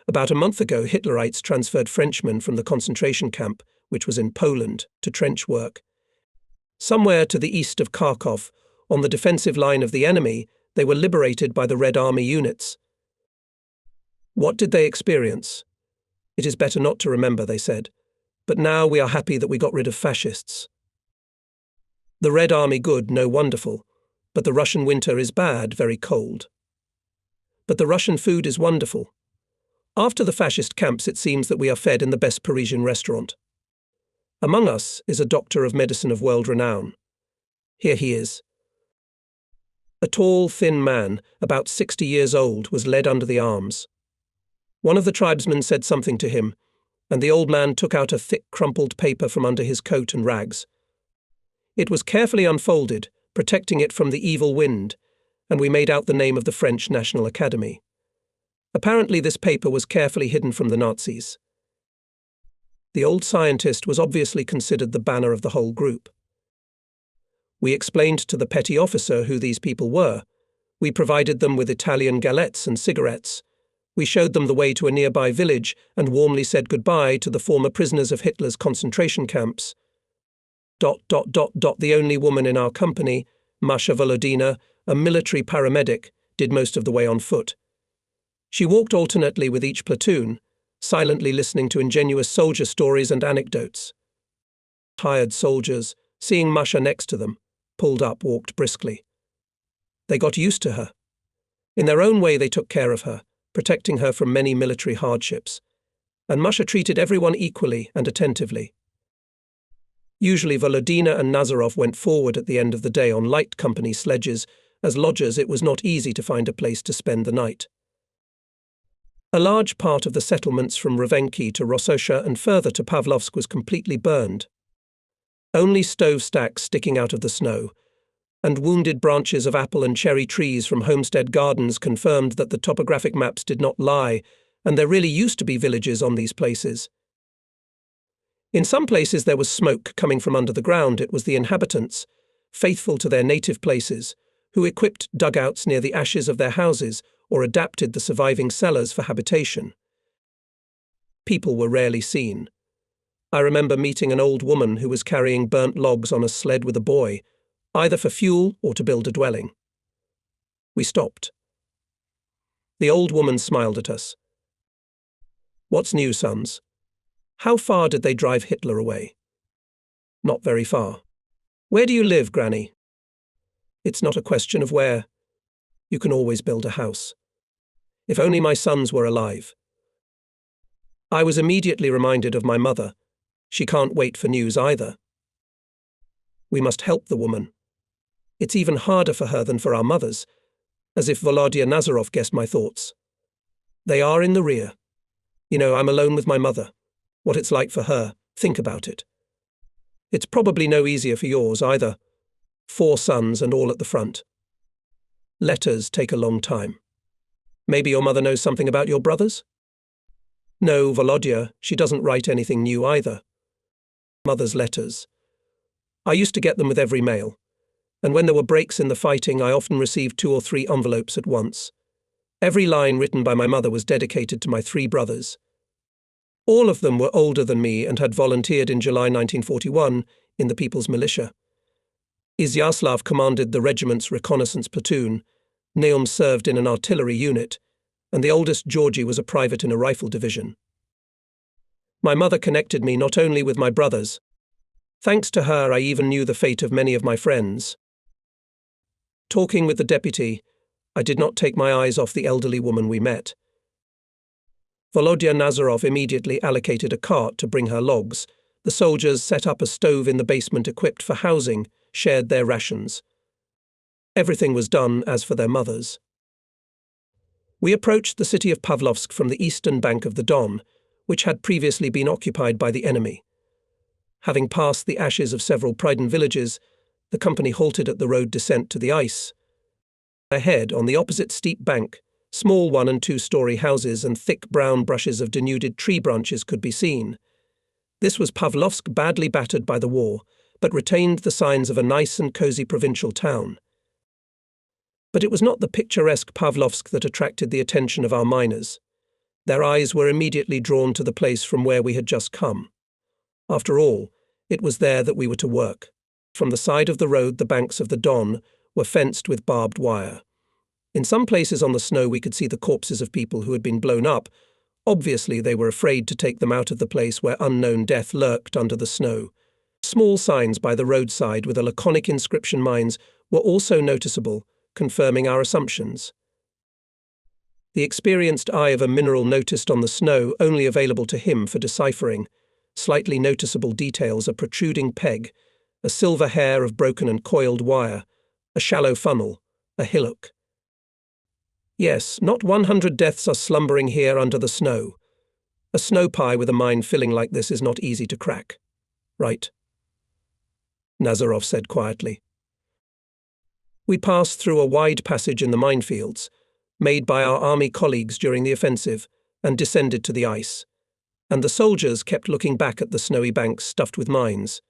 About a month ago, Hitlerites transferred Frenchmen from the concentration camp, which was in Poland, to trench work. Somewhere to the east of Kharkov, on the defensive line of the enemy, they were liberated by the Red Army units. What did they experience? "It is better not to remember," they said. "But now we are happy that we got rid of fascists." The Red Army good, no wonderful, but the Russian winter is bad, very cold. But the Russian food is wonderful. After the fascist camps, it seems that we are fed in the best Parisian restaurant. Among us is a doctor of medicine of world renown. Here he is. A tall, thin man, about 60 years old, was led under the arms. One of the tribesmen said something to him, and the old man took out a thick, crumpled paper from under his coat and rags. It was carefully unfolded, protecting it from the evil wind, and we made out the name of the French National Academy. Apparently this paper was carefully hidden from the Nazis. The old scientist was obviously considered the banner of the whole group. We explained to the petty officer who these people were. We provided them with Italian galettes and cigarettes. We showed them the way to a nearby village and warmly said goodbye to the former prisoners of Hitler's concentration camps. The only woman in our company, Masha Volodina, a military paramedic, did most of the way on foot. She walked alternately with each platoon, silently listening to ingenuous soldier stories and anecdotes. Tired soldiers, seeing Masha next to them, pulled up, walked briskly. They got used to her. In their own way they took care of her, protecting her from many military hardships, and Masha treated everyone equally and attentively. Usually Volodina and Nazarov went forward at the end of the day on light company sledges. As lodgers it was not easy to find a place to spend the night. A large part of the settlements from Ravenki to Rossosha and further to Pavlovsk was completely burned. Only stove stacks sticking out of the snow, and wounded branches of apple and cherry trees from homestead gardens confirmed that the topographic maps did not lie, and there really used to be villages on these places. In some places there was smoke coming from under the ground. It was the inhabitants, faithful to their native places, who equipped dugouts near the ashes of their houses or adapted the surviving cellars for habitation. People were rarely seen. I remember meeting an old woman who was carrying burnt logs on a sled with a boy, either for fuel or to build a dwelling. We stopped. The old woman smiled at us. "What's new, sons? How far did they drive Hitler away?" "Not very far." "Where do you live, Granny?" "It's not a question of where. You can always build a house. If only my sons were alive." I was immediately reminded of my mother. She can't wait for news either. We must help the woman. It's even harder for her than for our mothers, as if Volodya Nazarov guessed my thoughts. They are in the rear. You know, I'm alone with my mother. What it's like for her, think about it. It's probably no easier for yours either. 4 sons and all at the front. Letters take a long time. Maybe your mother knows something about your brothers? No, Volodya, she doesn't write anything new either. Mother's letters. I used to get them with every mail, and when there were breaks in the fighting, I often received 2 or 3 envelopes at once. Every line written by my mother was dedicated to my 3 brothers. All of them were older than me and had volunteered in July 1941 in the People's Militia. Izyaslav commanded the regiment's reconnaissance platoon, Neum served in an artillery unit, and the oldest, Georgi, was a private in a rifle division. My mother connected me not only with my brothers. Thanks to her, I even knew the fate of many of my friends. Talking with the deputy, I did not take my eyes off the elderly woman we met. Volodya Nazarov immediately allocated a cart to bring her logs. The soldiers set up a stove in the basement equipped for housing, shared their rations. Everything was done as for their mothers. We approached the city of Pavlovsk from the eastern bank of the Don, which had previously been occupied by the enemy. Having passed the ashes of several Pryden villages, the company halted at the road descent to the ice. Ahead, on the opposite steep bank, small 1- and 2-story houses and thick brown brushes of denuded tree branches could be seen. This was Pavlovsk, badly battered by the war, but retained the signs of a nice and cosy provincial town. But it was not the picturesque Pavlovsk that attracted the attention of our miners. Their eyes were immediately drawn to the place from where we had just come. After all, it was there that we were to work. From the side of the road, the banks of the Don were fenced with barbed wire. In some places on the snow we could see the corpses of people who had been blown up. Obviously they were afraid to take them out of the place where unknown death lurked under the snow. Small signs by the roadside with a laconic inscription mines were also noticeable, confirming our assumptions. The experienced eye of a mineral noticed on the snow, only available to him for deciphering, slightly noticeable details: a protruding peg, a silver hair of broken and coiled wire, a shallow funnel, a hillock. Yes, not 100 deaths are slumbering here under the snow. A snow pie with a mine filling like this is not easy to crack. Right, Nazarov said quietly. We passed through a wide passage in the minefields, made by our army colleagues during the offensive, and descended to the ice. And the soldiers kept looking back at the snowy banks stuffed with mines.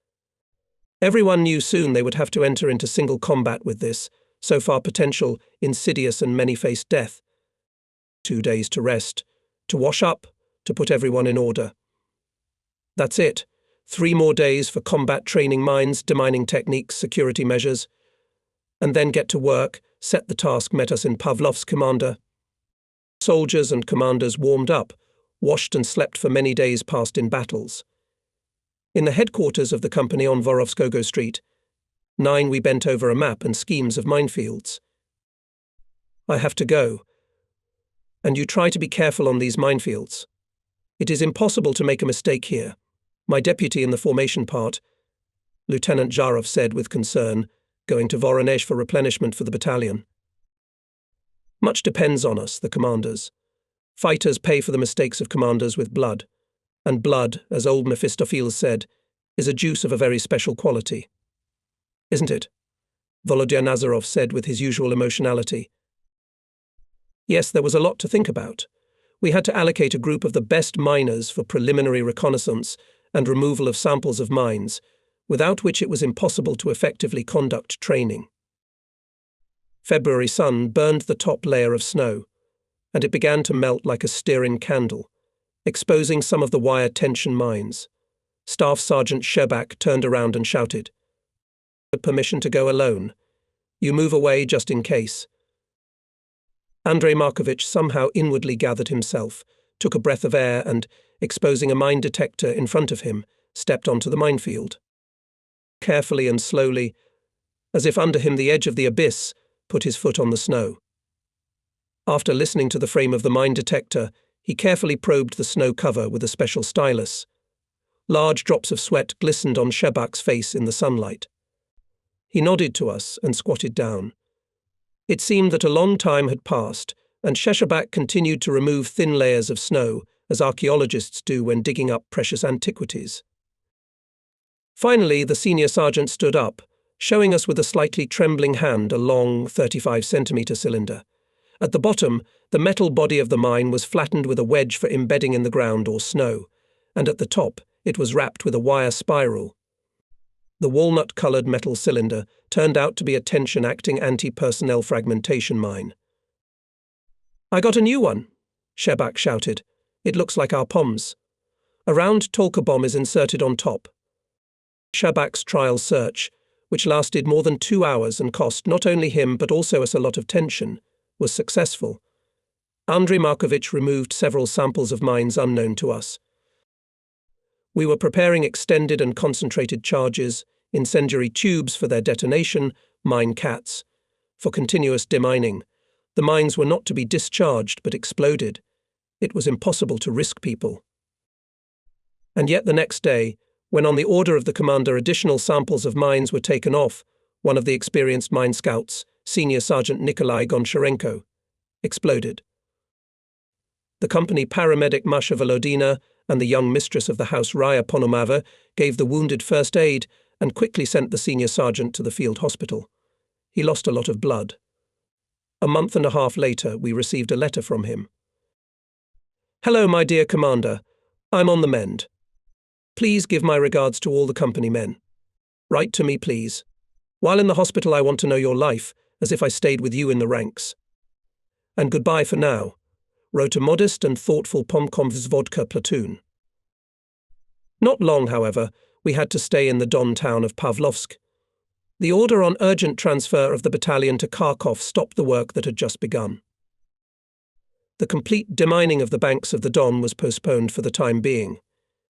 Everyone knew soon they would have to enter into single combat with this, so far potential, insidious and many-faced death. 2 days to rest, to wash up, to put everyone in order. That's it. 3 more days for combat training mines, demining techniques, security measures. And then get to work, set the task met us in Pavlovsk, Commander. Soldiers and commanders warmed up, washed and slept for many days passed in battles. In the headquarters of the company on Vorovskogo Street, 9 we bent over a map and schemes of minefields. I have to go. And you try to be careful on these minefields. It is impossible to make a mistake here. My deputy in the formation part, Lieutenant Zharov said with concern, going to Voronezh for replenishment for the battalion. Much depends on us, the commanders. Fighters pay for the mistakes of commanders with blood. And blood, as old Mephistopheles said, is a juice of a very special quality. Isn't it? Volodya Nazarov said with his usual emotionality. Yes, there was a lot to think about. We had to allocate a group of the best miners for preliminary reconnaissance and removal of samples of mines, without which it was impossible to effectively conduct training. February sun burned the top layer of snow, and it began to melt like a stearin candle, exposing some of the wire tension mines. Staff Sergeant Shebak turned around and shouted, "Permission to go alone. You move away just in case." Andrei Markovitch somehow inwardly gathered himself, took a breath of air and, exposing a mine detector in front of him, stepped onto the minefield. Carefully and slowly, as if under him the edge of the abyss, put his foot on the snow. After listening to the frame of the mine detector, he carefully probed the snow cover with a special stylus. Large drops of sweat glistened on Shebak's face in the sunlight. He nodded to us and squatted down. It seemed that a long time had passed, and Sheshebak continued to remove thin layers of snow, as archaeologists do when digging up precious antiquities. Finally, the senior sergeant stood up, showing us with a slightly trembling hand a long 35-centimetre cylinder. At the bottom, the metal body of the mine was flattened with a wedge for embedding in the ground or snow, and at the top it was wrapped with a wire spiral. The walnut-coloured metal cylinder turned out to be a tension-acting anti-personnel fragmentation mine. "I got a new one," Shebak shouted. "It looks like our POMs. A round Tolka bomb is inserted on top." Shebak's trial search, which lasted more than 2 hours and cost not only him but also us a lot of tension, was successful. Andrei Markovitch removed several samples of mines unknown to us. We were preparing extended and concentrated charges, incendiary tubes for their detonation, mine cats. For continuous demining, the mines were not to be discharged but exploded. It was impossible to risk people. And yet the next day, when on the order of the commander additional samples of mines were taken off, one of the experienced mine scouts, Senior Sergeant Nikolai Goncharenko, exploded. The company paramedic Masha Volodina and the young mistress of the house Raya Ponomava gave the wounded first aid and quickly sent the senior sergeant to the field hospital. He lost a lot of blood. A month and a half later, we received a letter from him. "Hello, my dear commander. I'm on the mend. Please give my regards to all the company men. Write to me, please. While in the hospital, I want to know your life, as if I stayed with you in the ranks. And goodbye for now," wrote a modest and thoughtful Pomkom's-Vodka platoon. Not long, however, we had to stay in the Don town of Pavlovsk. The order on urgent transfer of the battalion to Kharkov stopped the work that had just begun. The complete demining of the banks of the Don was postponed for the time being.